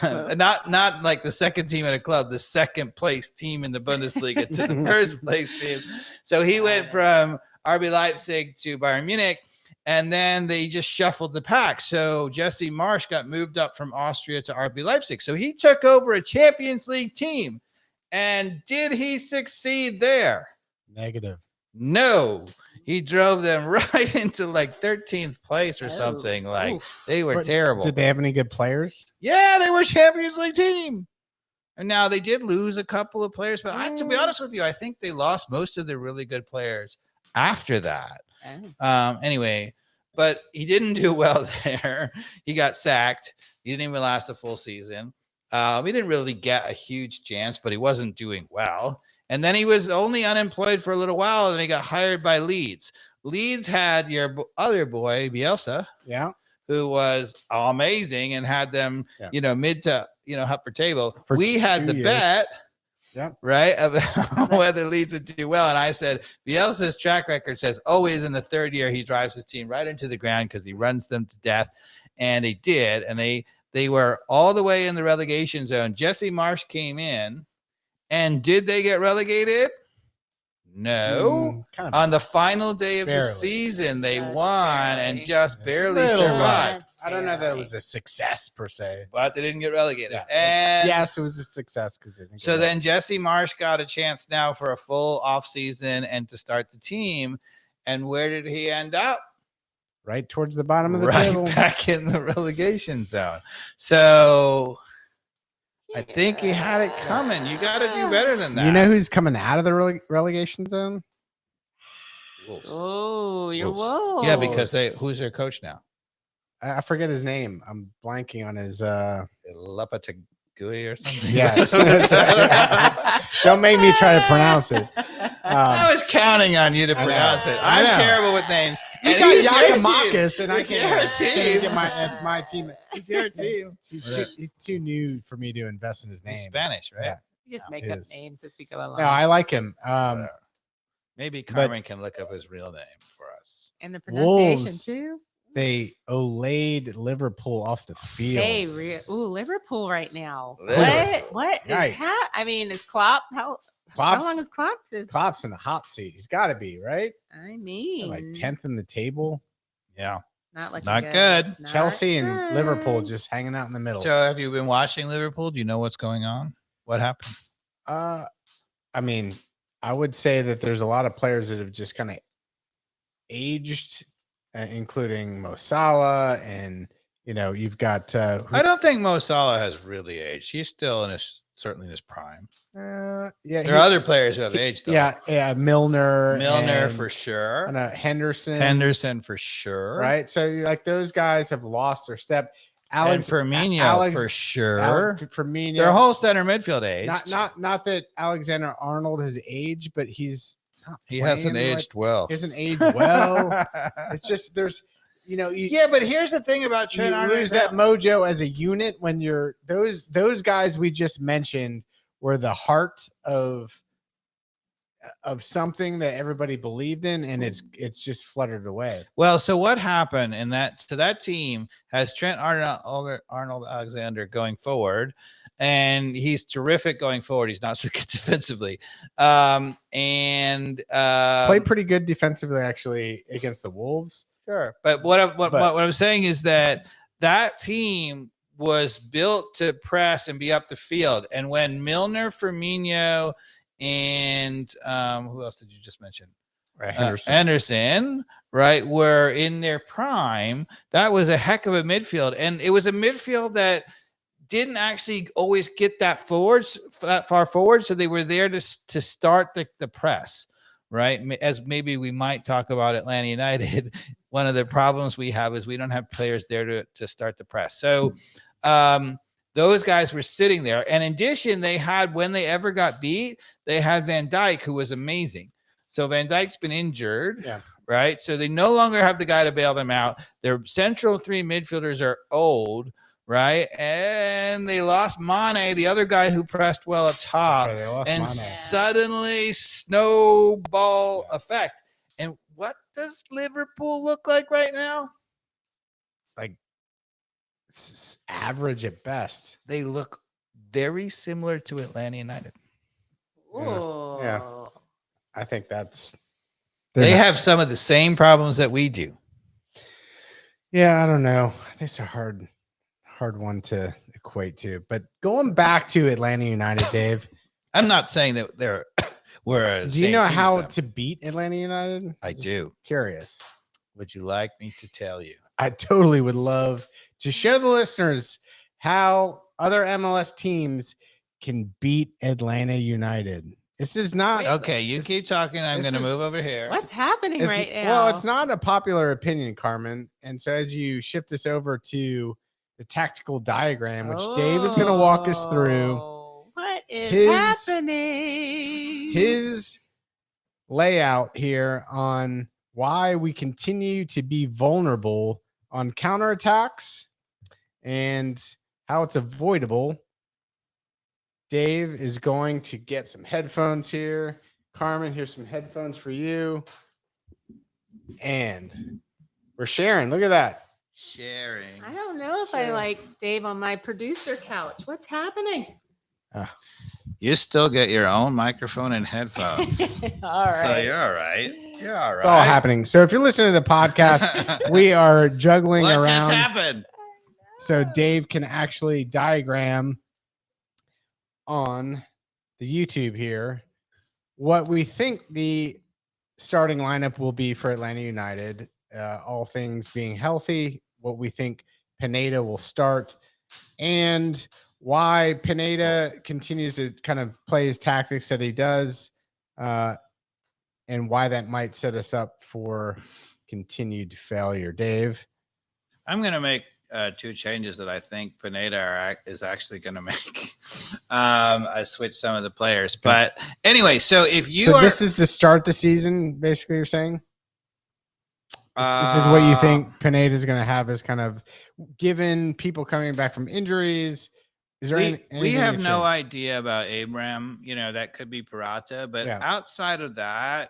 not like the second team at a club, the second place team in the Bundesliga to the first place team. So he went from RB Leipzig to Bayern Munich, and then they just shuffled the pack. So Jesse Marsh got moved up from Austria to RB Leipzig. So he took over a Champions League team. And did he succeed there? Negative. No. He drove them right into like 13th place or something. Like they were terrible. Did they have any good players? Yeah, they were Champions League team. And now they did lose a couple of players, but to be honest with you, I think they lost most of their really good players after that. Anyway, but he didn't do well there. He got sacked. He didn't even last a full season. He didn't really get a huge chance, but he wasn't doing well. And then he was only unemployed for a little while, and then he got hired by Leeds. Leeds had your other boy, Bielsa, who was amazing and had them, mid to, upper table. We had the bet, right, about whether Leeds would do well. And I said, Bielsa's track record says always in the third year he drives his team right into the ground because he runs them to death. And they did. And they were all the way in the relegation zone. Jesse Marsh came in. And did they get relegated? No. On the final day of the season, they won and just barely survived. I don't know that it was a success per se. But they didn't get relegated. Yeah. And yes, it was a success because they didn't. So then Jesse Marsh got a chance now for a full offseason and to start the team. And where did he end up? Right towards the bottom of the table. Right back in the relegation zone. So I think he had it coming. You got to do better than that. You know who's coming out of the relegation zone? Wolves. Oh, you're Wolves. Yeah, because who's their coach now? I forget his name. I'm blanking on his Lapatagui or something. Yes. Don't make me try to pronounce it. I was counting on you to pronounce it. I'm terrible with names. You got Yakimakis, and I can't get it's my team. It's your team. He's too new for me to invest in his name. He's Spanish, right? Yeah. You just make up names as we go along. No, I like him. Maybe Carmen can look up his real name for us. And the pronunciation Wolves, too. They laid Liverpool off the field. Hey, Liverpool right now. Liverpool. What is I mean, is Klopp how long is Klopp? Klopp's in the hot seat. He's got to be, right? I mean, like 10th in the table. Yeah. Not good. Chelsea and Liverpool just hanging out in the middle. So have you been watching Liverpool? Do you know what's going on? What happened? I mean, I would say that there's a lot of players that have just kind of aged including Mo Salah, and you've got. I don't think Mo Salah has really aged. He's still certainly in his prime. Yeah, there are other players who have aged, though. Yeah, Milner for sure, and Henderson for sure, right? So like those guys have lost their step. Firmino for sure. Firmino, their whole center midfield aged. Not that Alexander Arnold has aged, but he hasn't aged well. He hasn't aged well. It's just there's. But here's the thing about Trent. You lose that mojo as a unit when you're those guys we just mentioned were the heart of something that everybody believed in, and it's just fluttered away. Well, so what happened in that team has Trent Arnold Alexander going forward, and he's terrific going forward. He's not so good defensively, and played pretty good defensively actually against the Wolves. Sure, but what I'm saying is that team was built to press and be up the field, and when Milner, Firmino, and who else did you just mention? Henderson, right, were in their prime. That was a heck of a midfield, and it was a midfield that didn't actually always get that far forward, so they were there to start the press, right? As maybe we might talk about Atlanta United. One of the problems we have is we don't have players there to start the press. So those guys were sitting there. And in addition, they had, when they ever got beat, they had Van Dijk, who was amazing. So Van Dijk's been injured, right? So they no longer have the guy to bail them out. Their central three midfielders are old, right? And they lost Mane, the other guy who pressed well up top. And Mane. Suddenly snowball effect. And what does Liverpool look like right now? Like it's average at best. They look very similar to Atlanta United. Yeah. I think they have some of the same problems that we do. Yeah, I don't know. I think it's a hard one to equate to. But going back to Atlanta United, Dave. I'm not saying that do you know how to beat Atlanta United? I do. Curious. Would you like me to tell you? I totally would love to show the listeners how other MLS teams can beat Atlanta United. This is not okay. You keep talking. I'm going to move over here. What's happening right now? Well, it's not a popular opinion, Carmen. And so as you shift us over to the tactical diagram, which Dave is going to walk us through. What is happening? His layout here on why we continue to be vulnerable on counterattacks and how it's avoidable. Dave is going to get some headphones here. Carmen, here's some headphones for you. And we're sharing. Look at that. Sharing. I don't know if I like Dave on my producer couch. What's happening? You still get your own microphone and headphones. All right. So you're all right. You're all right. It's all happening. So if you're listening to the podcast, we are juggling around. What just happened? So Dave can actually diagram on the YouTube here what we think the starting lineup will be for Atlanta United, all things being healthy, what we think Pineda will start, and why Pineda continues to kind of play his tactics that he does, and why that might set us up for continued failure. Dave? I'm going to make two changes that I think Pineda is actually going to make. I switched some of the players, but anyway, so if you this is to start the season, basically you're saying? This is what you think Pineda is going to have as kind of given people coming back from injuries. Is there we have no idea about Abraham, that could be Parata, but outside of that,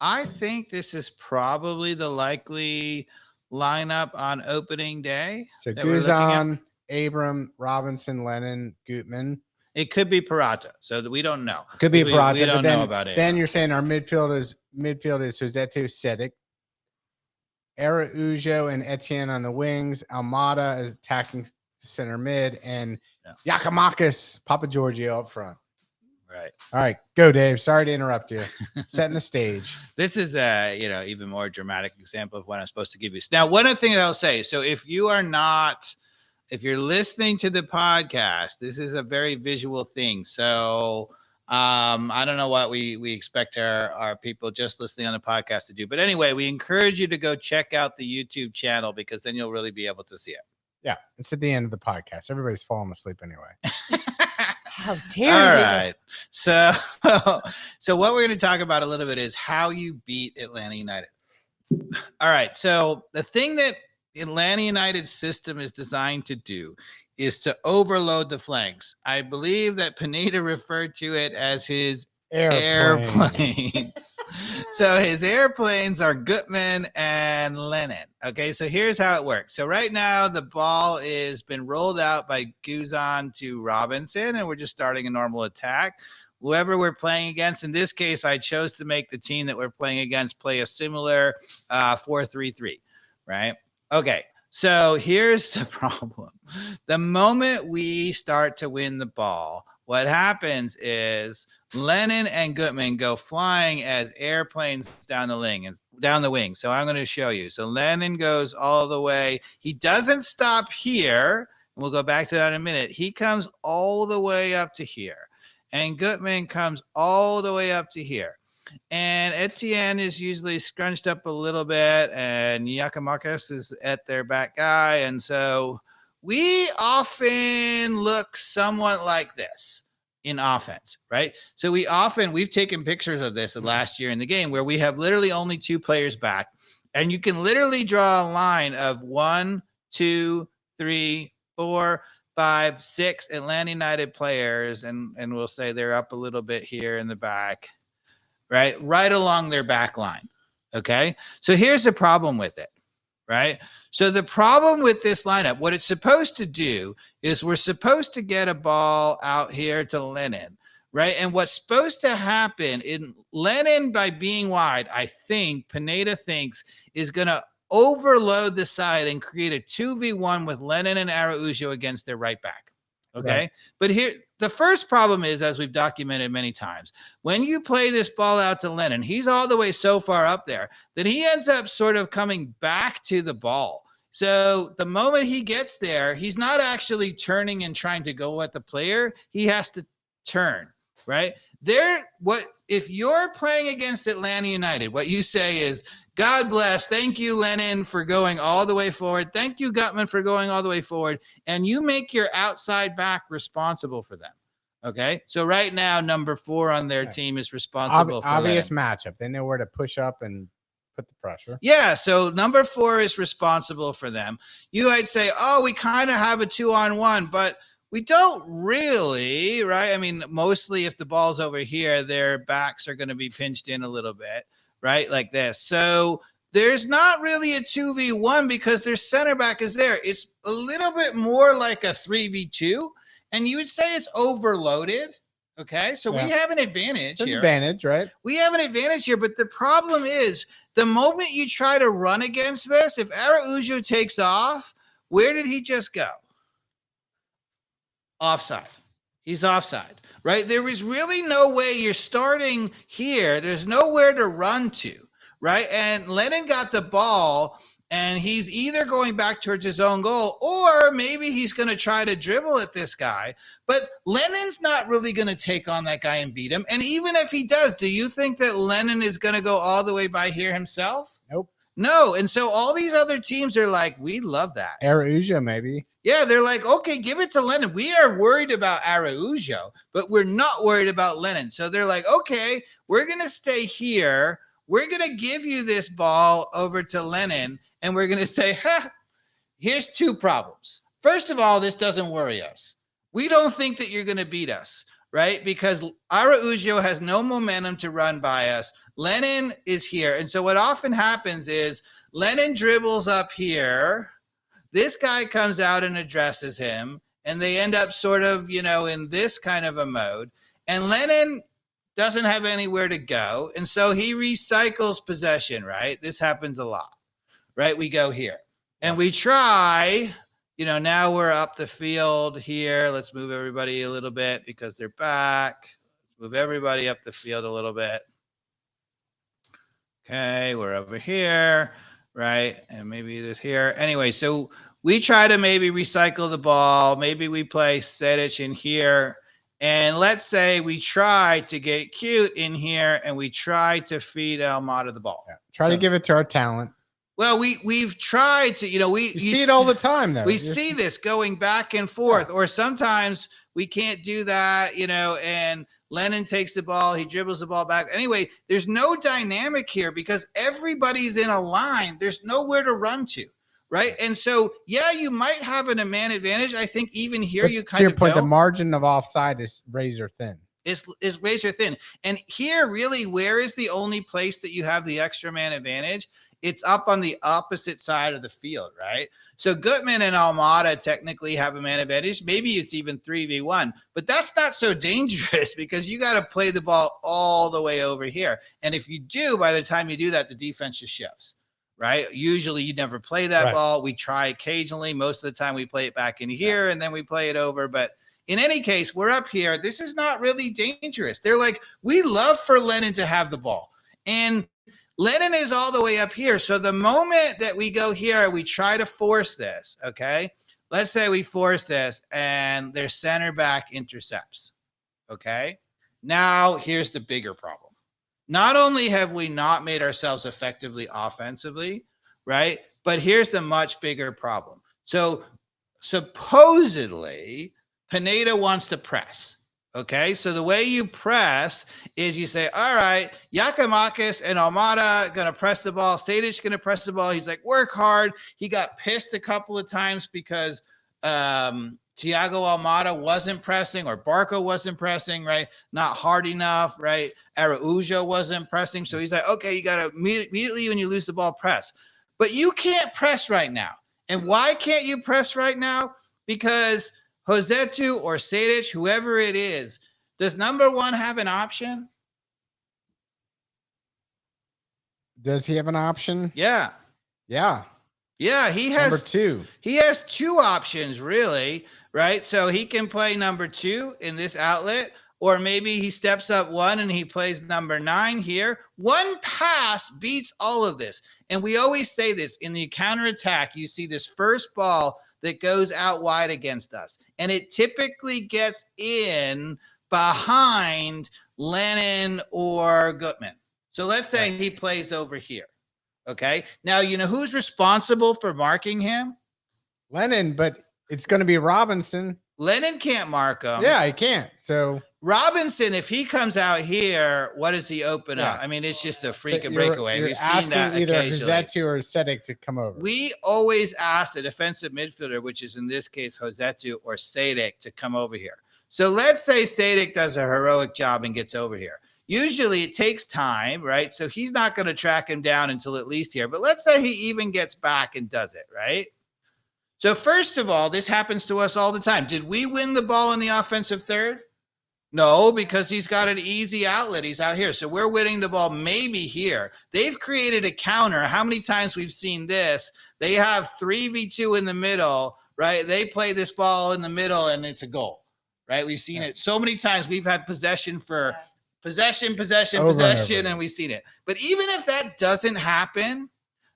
I think this is probably the likely lineup on opening day. So Guzan, Abram, Robinson, Lennon, Gutman. It could be Parata, so we don't know. Could be Parata. We don't know about it. Then you're saying our midfield is Rossetto, Sedic, Araujo and Etienne on the wings, Almada as attacking center mid, and Giakoumakis, Papa Giorgio up front. Right. All right. Go, Dave. Sorry to interrupt you. Setting the stage. This is a, even more dramatic example of what I'm supposed to give you. Now, one other thing that I'll say, so if you're listening to the podcast, this is a very visual thing. So I don't know what we expect our people just listening on the podcast to do. But anyway, we encourage you to go check out the YouTube channel because then you'll really be able to see it. Yeah. It's at the end of the podcast. Everybody's falling asleep anyway. How dare you? All right. So what we're going to talk about a little bit is how you beat Atlanta United. All right. So the thing that Atlanta United's system is designed to do is to overload the flanks. I believe that Pineda referred to it as his airplanes. So his airplanes are Gutman and Lennon. Okay, so here's how it works. So right now the ball is been rolled out by Guzan to Robinson, and we're just starting a normal attack. Whoever we're playing against, in this case, I chose to make the team that we're playing against play a similar 4-3-3, right? Okay, so here's the problem. The moment we start to win the ball, what happens is Lennon and Gutman go flying as airplanes down the wing. So I'm going to show you. So Lennon goes all the way. He doesn't stop here. We'll go back to that in a minute. He comes all the way up to here. And Gutman comes all the way up to here. And Etienne is usually scrunched up a little bit. And Yakamakis is at their back guy. And so we often look somewhat like this in offense, right? So we've taken pictures of this last year in the game where we have literally only 2 players back, and you can literally draw a line of 1, 2, 3, 4, 5, 6 Atlanta United players, and we'll say they're up a little bit here in the back, right along their back line. Okay, so here's the problem with it. Right. So the problem with this lineup, what it's supposed to do is we're supposed to get a ball out here to Lennon. Right. And what's supposed to happen in Lennon, by being wide, I think Pineda thinks is going to overload the side and create a 2v1 with Lennon and Araujo against their right back. Okay. Right. But here, the first problem is, as we've documented many times, when you play this ball out to Lennon, he's all the way so far up there that he ends up sort of coming back to the ball. So the moment he gets there, he's not actually turning and trying to go at the player. He has to turn, right? If you're playing against Atlanta United, what you say is, God bless. Thank you, Lennon, for going all the way forward. Thank you, Gutman, for going all the way forward. And you make your outside back responsible for them. Okay? So right now, number 4 on their team is responsible for obvious Lennon. Matchup. They know where to push up and put the pressure. Yeah, so number 4 is responsible for them. You might say, oh, we kind of have a 2-on-1, but we don't really, right? I mean, mostly if the ball's over here, their backs are going to be pinched in a little bit. Right, like this. So there's not really a 2v1 because their center back is there. It's a little bit more like a 3v2, and you would say it's overloaded. Okay, so we have an advantage here. Advantage, right? We have an advantage here, but the problem is the moment you try to run against this, if Araujo takes off, where did he just go? Offside. He's offside, right? There is really no way you're starting here. There's nowhere to run to, right? And Lennon got the ball, and he's either going back towards his own goal, or maybe he's going to try to dribble at this guy. But Lennon's not really going to take on that guy and beat him. And even if he does, do you think that Lennon is going to go all the way by here himself? Nope. No. And so all these other teams are like, we love that. Araujo, maybe. Yeah, they're like, okay, give it to Lennon. We are worried about Araujo, but we're not worried about Lennon. So they're like, okay, we're going to stay here. We're going to give you this ball over to Lennon, and we're going to say, here's 2 problems. First of all, this doesn't worry us. We don't think that you're going to beat us, right? Because Araujo has no momentum to run by us. Lennon is here. And so what often happens is Lennon dribbles up here. This guy comes out and addresses him, and they end up sort of, in this kind of a mode. And Lennon doesn't have anywhere to go, and so he recycles possession, right? This happens a lot, right? We go here, and we try, now we're up the field here. Let's move everybody a little bit because they're back. Move everybody up the field a little bit. Okay, we're over here, right? And maybe this here. Anyway, so we try to maybe recycle the ball. Maybe we play Sedic in here. And let's say we try to get cute in here and we try to feed Almada the ball. Yeah. Try to give it to our talent. Well, we've tried to, you see it all the time, though. We see this going back and forth, or sometimes we can't do that, and Lennon takes the ball, he dribbles the ball back. Anyway, there's no dynamic here because everybody's in a line. There's nowhere to run to, right? And so, yeah, you might have a man advantage. I think even here you kind of to your point, the margin of offside is razor thin. Is razor thin. And here, really, where is the only place that you have the extra man advantage? It's up on the opposite side of the field, right? So Gutman and Almada technically have a man advantage. Maybe it's even 3v1, but that's not so dangerous because you got to play the ball all the way over here. And if you do, by the time you do that, the defense just shifts, right? Usually you never play that ball. We try occasionally. Most of the time we play it back in here and then we play it over. But in any case, we're up here. This is not really dangerous. They're like, we love for Lennon to have the ball. And Lennon is all the way up here. So the moment that we go here, we try to force this, okay? Let's say we force this and their center back intercepts, okay? Now, here's the bigger problem. Not only have we not made ourselves effectively offensively, right? But here's the much bigger problem. So supposedly, Pineda wants to press. Okay, so the way you press is you say, all right, Giakoumakis and Almada going to press the ball. Sadic going to press the ball. He's like, work hard. He got pissed a couple of times because Thiago Almada wasn't pressing or Barco wasn't pressing, right? Not hard enough, right? Araujo wasn't pressing. So he's like, okay, you got to immediately when you lose the ball, press. But you can't press right now. And why can't you press right now? Because Rossetto or Sadic, whoever it is, does number one have an option? Does he have an option? Yeah. Yeah. Yeah, he has number two. He has two options, really, right? So he can play number two in this outlet, or maybe he steps up one and he plays number 9 here. One pass beats all of this. And we always say this in the counterattack, you see this first ball that goes out wide against us. And it typically gets in behind Lennon or Gutman. So let's say he plays over here. Okay. Now, you know who's responsible for marking him? Lennon, but it's going to be Robinson. Lennon can't mark him. Yeah, he can't. So Robinson, if he comes out here, what does he open up? I mean, it's just a freaking breakaway. We've seen that either occasionally. Rossetto or Sedic to come over. We always ask the defensive midfielder, which is in this case Rossetto or Sadic, to come over here. So let's say Sadic does a heroic job and gets over here. Usually it takes time, right? So he's not going to track him down until at least here. But let's say he even gets back and does it, right? So first of all, this happens to us all the time. Did we win the ball in the offensive third? No, because he's got an easy outlet. He's out here. So we're winning the ball maybe here. They've created a counter. How many times we've seen this? They have 3v2 in the middle, right? They play this ball in the middle and it's a goal, right? We've seen it so many times. We've had possession for possession, and we've seen it. But even if that doesn't happen,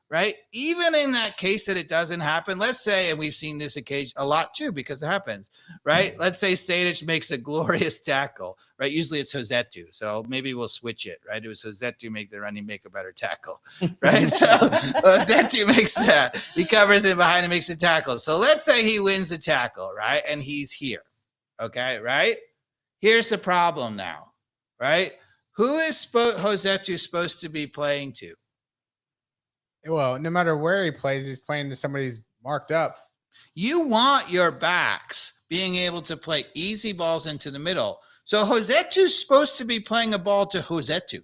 right? Even in that case that it doesn't happen, let's say, and we've seen this occasion a lot too, because it happens, right? Let's say Sadic makes a glorious tackle, right? Usually it's Rossetto. So maybe we'll switch it, right? It was Rossetto make the run, he make a better tackle, right? So Rossetto makes that. He covers it behind and makes a tackle. So let's say he wins the tackle, right? And he's here, okay, right? Here's the problem now, right? Who is Rossetto supposed to be playing to? Well, no matter where he plays, he's playing to somebody who's marked up. You want your backs being able to play easy balls into the middle. So Rossetto's supposed to be playing a ball to Rossetto,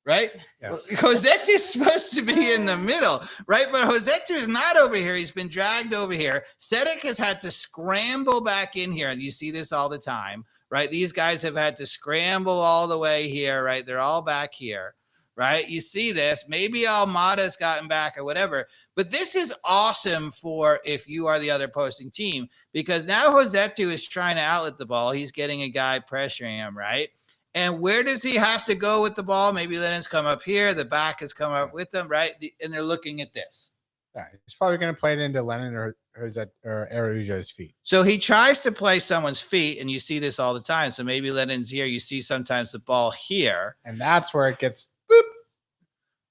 right? Yeah. Rossetto's supposed to be in the middle, right? But Rossetto is not over here. He's been dragged over here. Sedic has had to scramble back in here. And you see this all the time, right? These guys have had to scramble all the way here, right? They're all back here. Right? You see this. Maybe Almada's gotten back or whatever. But this is awesome for if you are the other posting team, because now Rossetto is trying to outlet the ball. He's getting a guy pressuring him, right? And where does he have to go with the ball? Maybe Lennon's come up here. The back has come up with them, right? And they're looking at this. Yeah, he's probably going to play it into Lennon or Araujo's feet. So he tries to play someone's feet, and you see this all the time. So maybe Lennon's here. You see sometimes the ball here. And that's where it gets boop.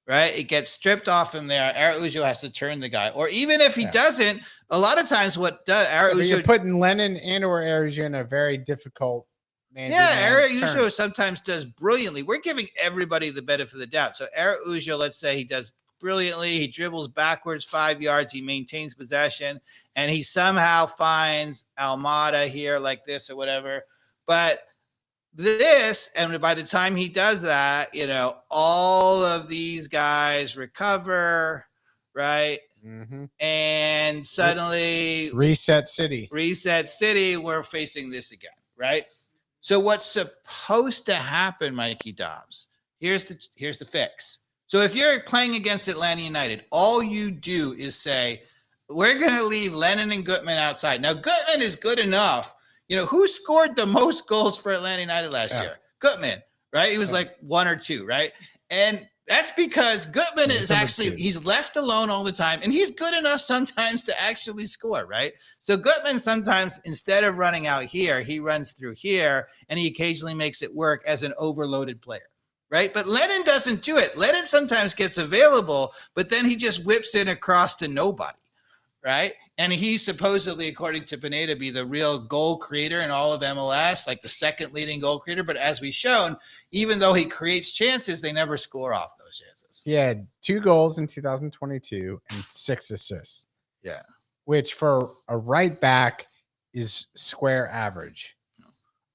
Right? It gets stripped off him there. Araujo has to turn the guy. Or even if he doesn't, a lot of times what does Araujo... You're putting Lennon and or Araujo in a very difficult Araujo sometimes does brilliantly. We're giving everybody the benefit of the doubt. So Araujo, let's say he does brilliantly. He dribbles backwards 5 yards. He maintains possession, and he somehow finds Almada here like this or whatever. But this, and by the time he does that, all of these guys recover, right? Mm-hmm. And suddenly Reset City, we're facing this again, right? So what's supposed to happen, Mikey Dobbs? Here's the fix. So if you're playing against Atlanta United, all you do is say, we're going to leave Lennon and Gutman outside. Now, Gutman is good enough. Who scored the most goals for Atlanta United last year? Gutman, right? He was like 1 or 2, right? And that's because Gutman he's left alone all the time, and he's good enough sometimes to actually score, right? So Gutman sometimes, instead of running out here, he runs through here, and he occasionally makes it work as an overloaded player. Right. But Lennon doesn't do it. Lennon sometimes gets available, but then he just whips in across to nobody. Right. And he's supposedly, according to Pineda, be the real goal creator in all of MLS, like the second leading goal creator. But as we've shown, even though he creates chances, they never score off those chances. He had 2 goals in 2022 and 6 assists. Yeah. Which for a right back is square average.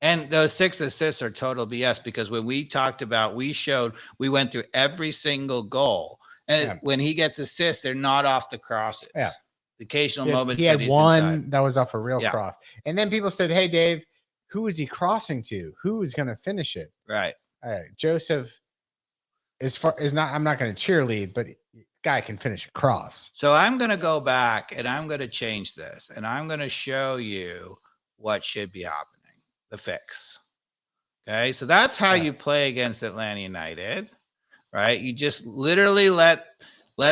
And those 6 assists are total BS, because when we talked about, we went through every single goal. And when he gets assists, they're not off the crosses. Yeah. The occasional moments. He had one inside. That was off a real cross. And then people said, hey, Dave, who is he crossing to? Who is going to finish it? Right. Joseph I'm not going to cheerlead, but guy can finish a cross. So I'm going to go back and I'm going to change this, and I'm going to show you what should be happening. The fix. Okay, so that's how you play against Atlanta United, right? You just literally let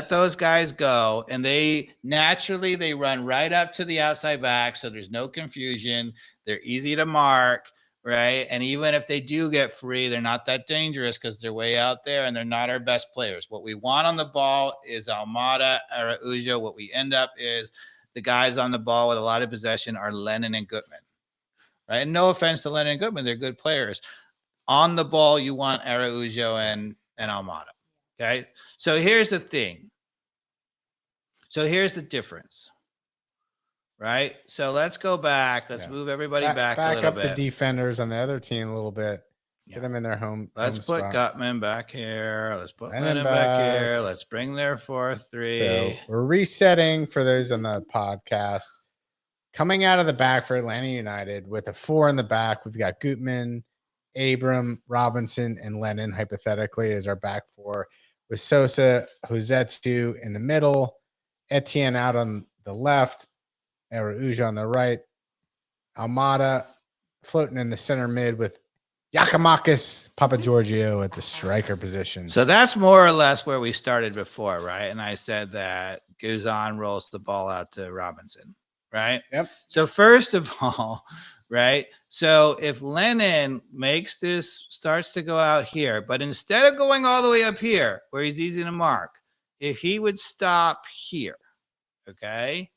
those guys go, and they run right up to the outside back, so there's no confusion. They're easy to mark, right? And even if they do get free, they're not that dangerous because they're way out there, and they're not our best players. What we want on the ball is Almada, Araujo. What we end up is the guys on the ball with a lot of possession are Lennon and Gutman. Right. And no offense to Lennon and Gutman, they're good players. On the ball, you want Araujo and Almada. Okay. So here's the thing. So here's the difference. Right. So let's go back. Let's move everybody back a little bit. Back up the defenders on the other team a little bit. Get them in their home. Let's put Gutman back here. Let's put Lennon back here. Let's bring their 4-3. So we're resetting for those on the podcast. Coming out of the back for Atlanta United with a 4 in the back, we've got Gutman, Abram, Robinson, and Lennon, hypothetically, as our back 4, with Sosa, Josetu in the middle, Etienne out on the left, Araujo on the right, Almada floating in the center mid with Giakoumakis Papageorgiou at the striker position. So that's more or less where we started before, right? And I said that Guzan rolls the ball out to Robinson. Right. Yep. So first of all, right. So if Lennon starts to go out here, but instead of going all the way up here where he's easy to mark, if he would stop here, okay.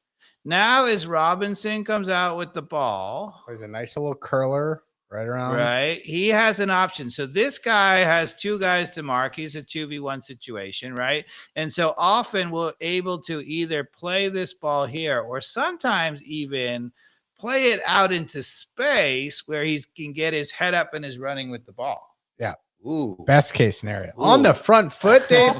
Now as Robinson comes out with the ball, there's a nice little curler right around. Right. He has an option. So this guy has 2 guys to mark. He's a 2v1 situation. Right. And so often we're able to either play this ball here or sometimes even play it out into space where he can get his head up and is running with the ball. Yeah. Ooh. Best case scenario. Ooh. On the front foot, Dave.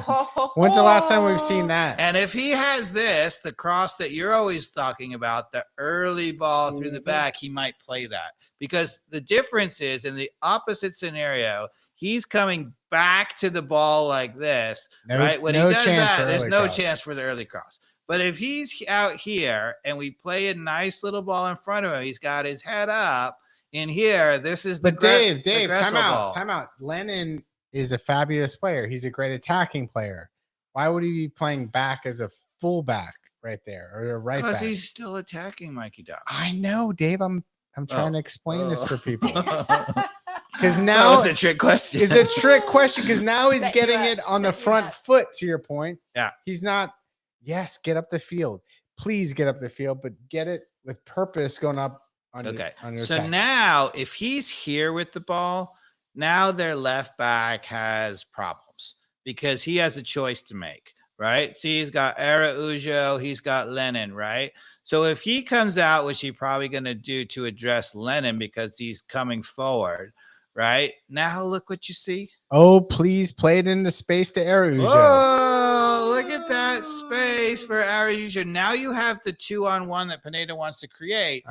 When's the last time we've seen that? And if he has the cross that you're always talking about, the early ball through the back, he might play that. Because the difference is, in the opposite scenario, he's coming back to the ball like this, right? When he does that, there's no chance for the early cross. But if he's out here and we play a nice little ball in front of him, he's got his head up, in here, this is the Dave, time out. Lennon is a fabulous player. He's a great attacking player. Why would he be playing back as a fullback right there or a right back? Because he's still attacking Mikey Duck. I know, Dave. I'm trying to explain this for people. Because now it's a trick question. It's a trick question because now he's getting it on the front foot, to your point. Yeah. He's not, yes, get up the field. Please get up the field, but get it with purpose going up on your so attack. Now, if he's here with the ball, now their left back has problems because he has a choice to make, right? See, he's got Araujo, he's got Lennon, right? So if he comes out, which he's probably going to do to address Lennon because he's coming forward, right? Now look what you see. Oh, please play it into space to Araujo. Oh, look at that space for Araujo. Now you have the 2-on-1 that Pineda wants to create,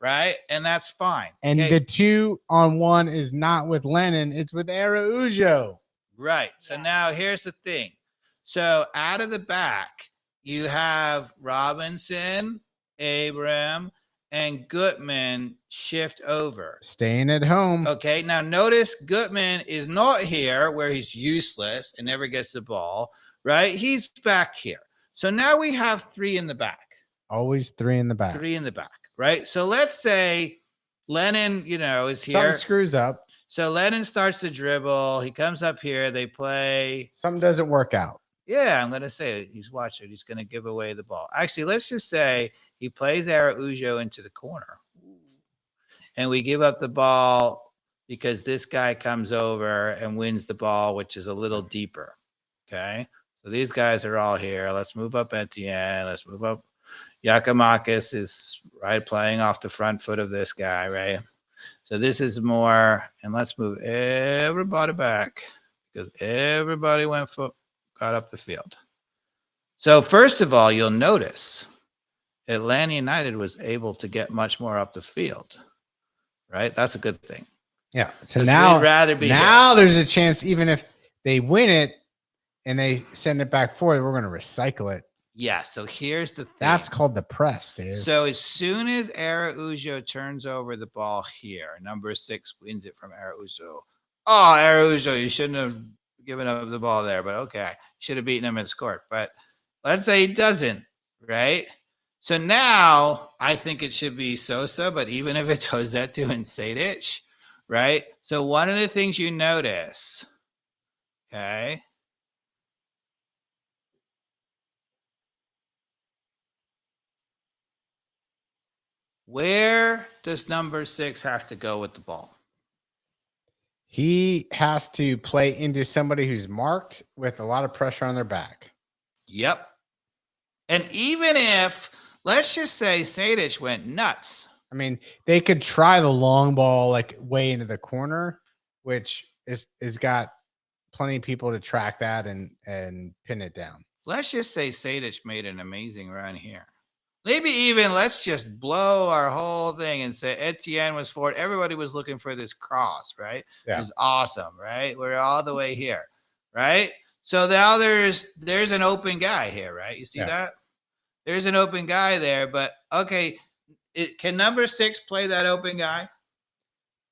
right? And that's fine. And the 2-on-1 is not with Lennon, it's with Araujo. Right. So now here's the thing. So out of the back, you have Robinson, Abram, and Gutman shift over. Staying at home. Okay. Now notice Gutman is not here where he's useless and never gets the ball, right? He's back here. So now we have 3 in the back. Always 3 in the back. 3 in the back, right? So let's say Lennon, is here. Something screws up. So Lennon starts to dribble. He comes up here. They play. Something doesn't work out. Yeah, I'm going to say he's watching. He's going to give away the ball. Actually, let's just say he plays Araujo into the corner. And we give up the ball because this guy comes over and wins the ball, which is a little deeper. Okay? So these guys are all here. Let's move up Etienne. Let's move up. Giacomakis is right playing off the front foot of this guy, right? So this is more, and let's move everybody back because everybody got up the field. So first of all, you'll notice Atlanta United was able to get much more up the field, right? That's a good thing. Yeah. So now, there's a chance, even if they win it and they send it back forward, we're going to recycle it. Yeah. So here's the thing. That's called the press, Dave. So as soon as Araujo turns over the ball here, number 6 wins it from Araujo. Oh, Araujo, you shouldn't have given up the ball there, but okay. Should have beaten him and scored. But let's say he doesn't, right? So now I think it should be Sosa, but even if it's Josetu and Sejdic, right? So one of the things you notice, okay, where does number 6 have to go with the ball? He has to play into somebody who's marked with a lot of pressure on their back. Yep. And even if, let's just say Sejdic went nuts. I mean, they could try the long ball like way into the corner, which is got plenty of people to track that and pin it down. Let's just say Sejdic made an amazing run here. Maybe even let's just blow our whole thing and say Etienne was forward. Everybody was looking for this cross, right? Yeah. It was awesome, right? We're all the way here, right? So now there's an open guy here, right? You see that? There's an open guy there, but okay, can number 6 play that open guy?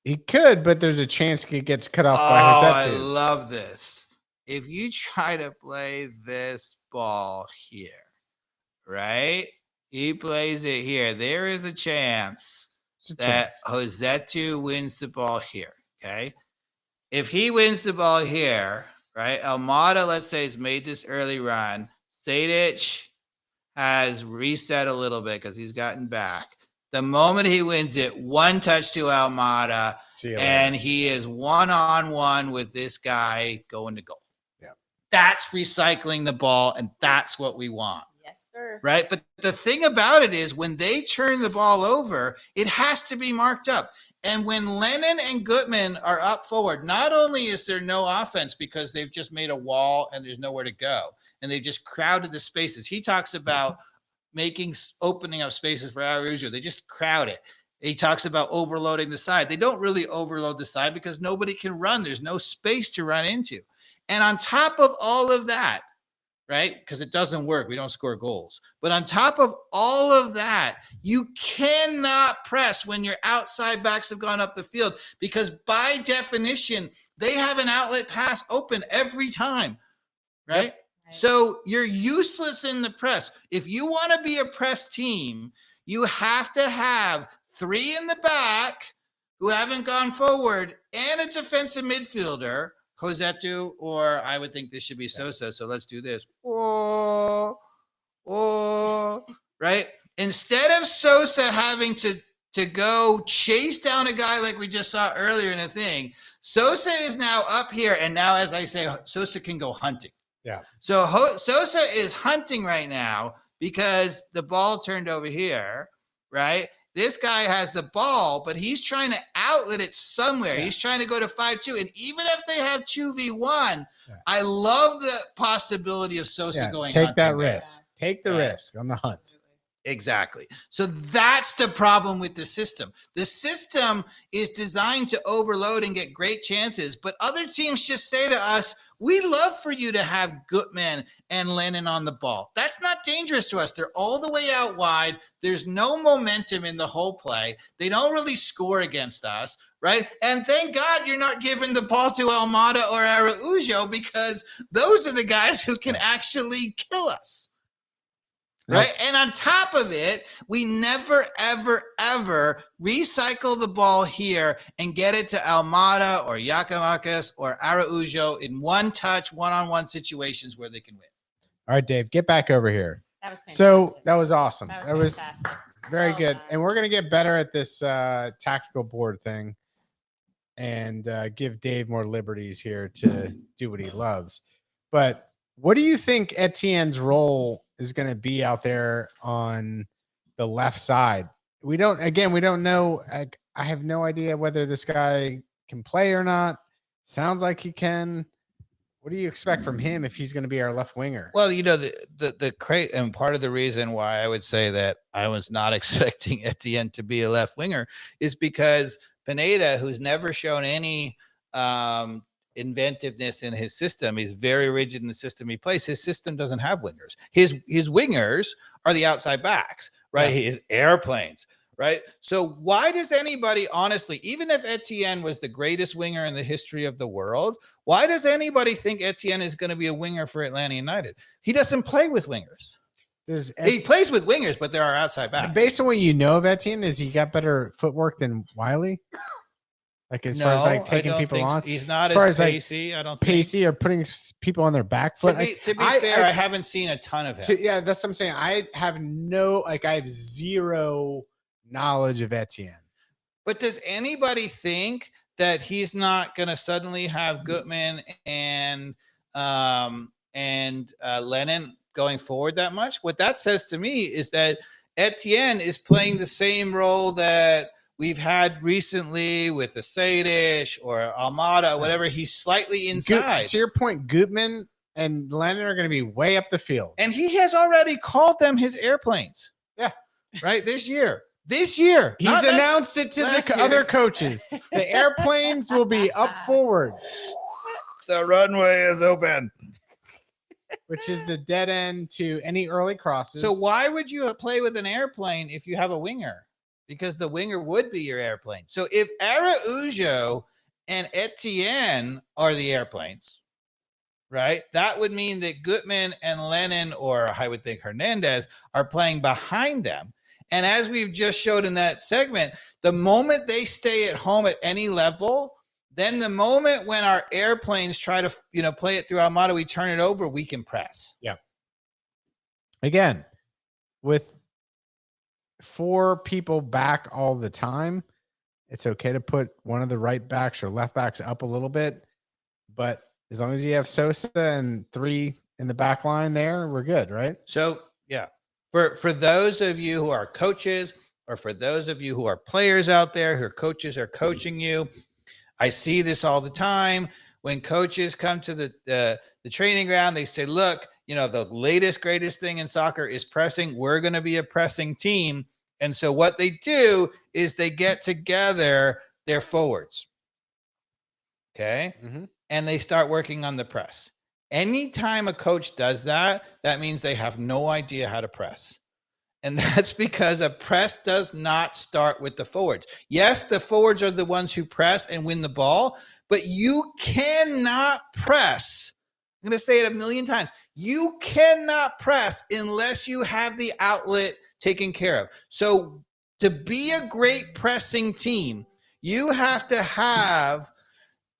He could, but there's a chance he gets cut off by Josetu. I love this. If you try to play this ball here, right? He plays it here. There is a chance that Josetu wins the ball here, okay? If he wins the ball here, right, Almada, let's say, has made this early run. Sejdic has reset a little bit because he's gotten back. The moment he wins it, 1 touch to Almada, and he is 1-on-1 with this guy going to goal. Yeah. That's recycling the ball, and that's what we want. Sure. Right. But the thing about it is when they turn the ball over, it has to be marked up. And when Lennon and Gutman are up forward, not only is there no offense because they've just made a wall and there's nowhere to go and they just crowded the spaces. He talks about opening up spaces for Araujo. They just crowd it. He talks about overloading the side. They don't really overload the side because nobody can run. There's no space to run into. And on top of all of that, right? Because it doesn't work. We don't score goals. But on top of all of that, you cannot press when your outside backs have gone up the field, because by definition, they have an outlet pass open every time, right? Yep. So you're useless in the press. If you want to be a press team, you have to have 3 in the back who haven't gone forward and a defensive midfielder, Josetu, or I would think this should be Sosa. So let's do this. Oh, right? Instead of Sosa having to go chase down a guy like we just saw earlier in the thing, Sosa is now up here. And now, as I say, Sosa can go hunting. Yeah. So Sosa is hunting right now because the ball turned over here, right? This guy has the ball, but he's trying to outlet it somewhere. Yeah. He's trying to go to 5-2. And even if they have 2v1, I love the possibility of Sosa going take that risk. Take the risk on the hunt. Exactly. So that's the problem with the system. The system is designed to overload and get great chances, but other teams just say to us, we love for you to have Gutman and Lennon on the ball. That's not dangerous to us. They're all the way out wide. There's no momentum in the whole play. They don't really score against us, right? And thank God you're not giving the ball to Almada or Araujo, because those are the guys who can actually kill us. Right. And on top of it, we never, ever, ever recycle the ball here and get it to Almada or Giakoumakis or Araujo in one-touch, one-on-one situations where they can win. All right, Dave, get back over here. That was fantastic. So that was awesome. That was very good. And we're going to get better at this tactical board thing and give Dave more liberties here to do what he loves. But what do you think Etienne's role is going to be out there on the left side? We don't know. I have no idea whether this guy can play or not. Sounds like he can. What do you expect from him if he's going to be our left winger? Well, the crate, and part of the reason why I would say that I was not expecting Etienne to be a left winger is because Pineda, who's never shown any inventiveness in his system, he's very rigid in the system he plays. His system doesn't have wingers. His wingers are the outside backs, right? Yeah. His airplanes, right? So why does anybody, honestly, even if Etienne was the greatest winger in the history of the world, why does anybody think Etienne is going to be a winger for Atlanta United? He doesn't play with wingers. He plays with wingers, but there are outside backs. Based on what you know of Etienne, is he got better footwork than Wiley? Like as far as like taking people on, he's not as pacey. I don't think pacey or putting people on their back foot. To be fair, I haven't seen a ton of him. Yeah, that's what I'm saying. I have zero knowledge of Etienne. But does anybody think that he's not going to suddenly have Gutman and Lennon going forward that much? What that says to me is that Etienne is playing the same role that we've had recently with the Sadish or Almada, whatever. He's slightly inside. To your point, Gutman and Lennon are going to be way up the field. And he has already called them his airplanes. Yeah. Right? This year. He's announced it to the other coaches. The airplanes will be up forward. The runway is open. Which is the dead end to any early crosses. So why would you play with an airplane if you have a winger? Because the winger would be your airplane. So if Araujo and Etienne are the airplanes, right, that would mean that Gutman and Lennon, or I would think Hernandez, are playing behind them. And as we've just showed in that segment, the moment they stay at home at any level, then the moment when our airplanes try to play it through Almada, we turn it over, we can press. Yeah. Again, with 4 people back all the time, it's okay to put one of the right backs or left backs up a little bit, but as long as you have Sosa and 3 in the back line there, we're good, right? So yeah, for those of you who are coaches, or for those of you who are players out there who coaches are coaching you, I see this all the time when coaches come to the training ground. They say, look, the latest, greatest thing in soccer is pressing. We're going to be a pressing team. And so what they do is they get together their forwards. Okay. Mm-hmm. And they start working on the press. Anytime a coach does that, that means they have no idea how to press. And that's because a press does not start with the forwards. Yes, the forwards are the ones who press and win the ball, but you cannot press. I'm going to say it a million times. You cannot press unless you have the outlet taken care of. So to be a great pressing team, you have to have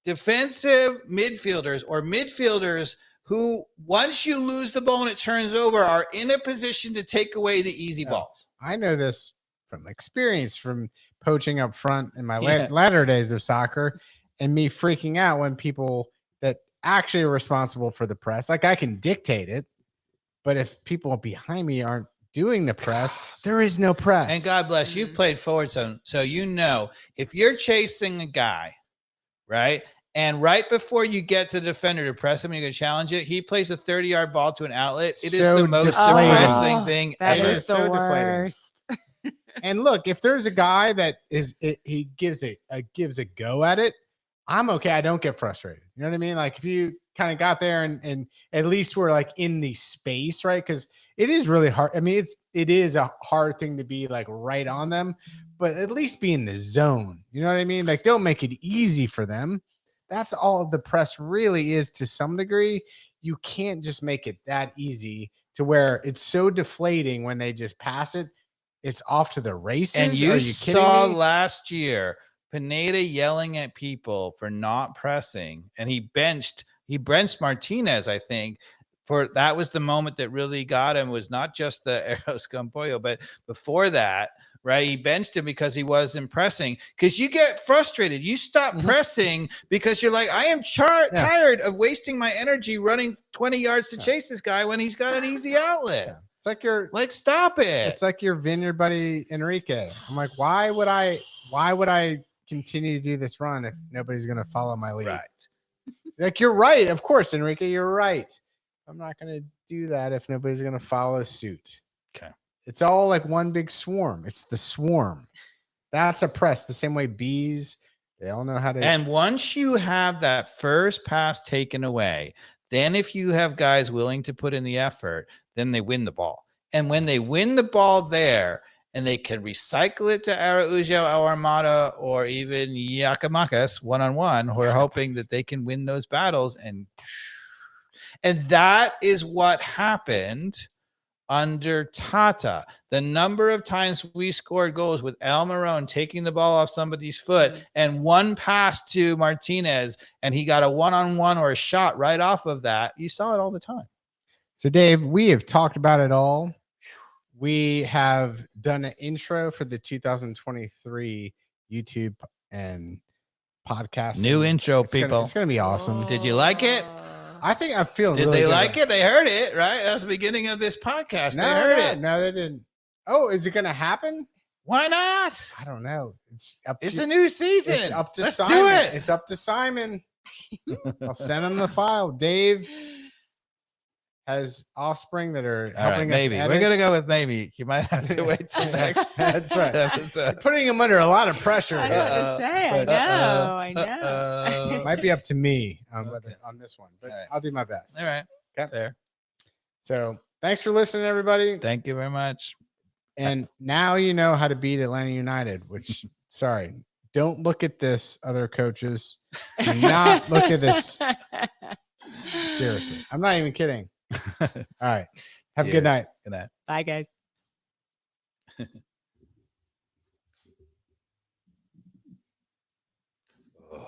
defensive midfielders or midfielders who, once you lose the ball and it turns over, are in a position to take away the easy balls. I know this from experience from poaching up front in my latter days of soccer, and me freaking out when people that actually are responsible for the press, like I can dictate it, but if people behind me aren't doing the press, there is no press. And God bless, you've played forward, so you know if you're chasing a guy, right? And right before you get to the defender to press him, you're going to challenge it. He plays a 30-yard ball to an outlet. It is the most depressing thing ever. That is the worst. And look, if there's a guy that he gives a go at it, I'm okay. I don't get frustrated. You know what I mean? Like if you kind of got there and at least we're like in the space, right? Because it is really hard. I mean, it is a hard thing to be like right on them, but at least be in the zone. You know what I mean? Like don't make it easy for them. That's all the press really is to some degree. You can't just make it that easy to where it's so deflating when they just pass it. It's off to the races. And you saw last year Pineda yelling at people for not pressing, and he benched Martinez, I think. That was the moment that really got him, was not just the Eros Campollo, but before that, right? He benched him because he wasn't pressing. Because you get frustrated. You stop pressing because you're like, I am tired of wasting my energy running 20 yards to chase this guy when he's got an easy outlet. Yeah. It's like you're like, stop it. It's like your vineyard buddy Enrique. I'm like, why would I continue to do this run if nobody's going to follow my lead? Right. Like, you're right. Of course, Enrique, you're right. I'm not going to do that if nobody's going to follow suit. Okay. It's all like one big swarm. It's the swarm. That's a press. The same way bees, they all know how to. And once you have that first pass taken away, then if you have guys willing to put in the effort, then they win the ball. And when they win the ball there, and they can recycle it to Araujo, Armada, or even Yakamakas one-on-one, we're hoping that they can win those battles. And that is what happened under Tata. The number of times we scored goals with El Marón taking the ball off somebody's foot and one pass to Martinez, and he got a one-on-one or a shot right off of that. You saw it all the time. So, Dave, we have talked about it all. We have done an intro for the 2023 YouTube and podcast. New intro, people. It's going to be awesome. Did you like it? I think I feel Did really they good like it? They heard it, right? That's the beginning of this podcast. They heard it. No, they didn't. Oh, is it going to happen? Why not? I don't know. It's a new season. It's up to Let's Simon. do it. It's up to Simon. I'll send him the file. Dave has offspring that are helping us. Maybe we're gonna go with maybe. You might have to wait till next. That's right. Episode. Putting him under a lot of pressure. I was to say, I know. Might be up to me on this one, but I'll do my best. All right. Okay. Fair. So thanks for listening, everybody. Thank you very much. And now you know how to beat Atlanta United. Which, sorry, don't look at this, other coaches. Do not look at this. Seriously, I'm not even kidding. All right. Have a good night. Good night. Bye, guys.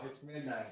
It's midnight.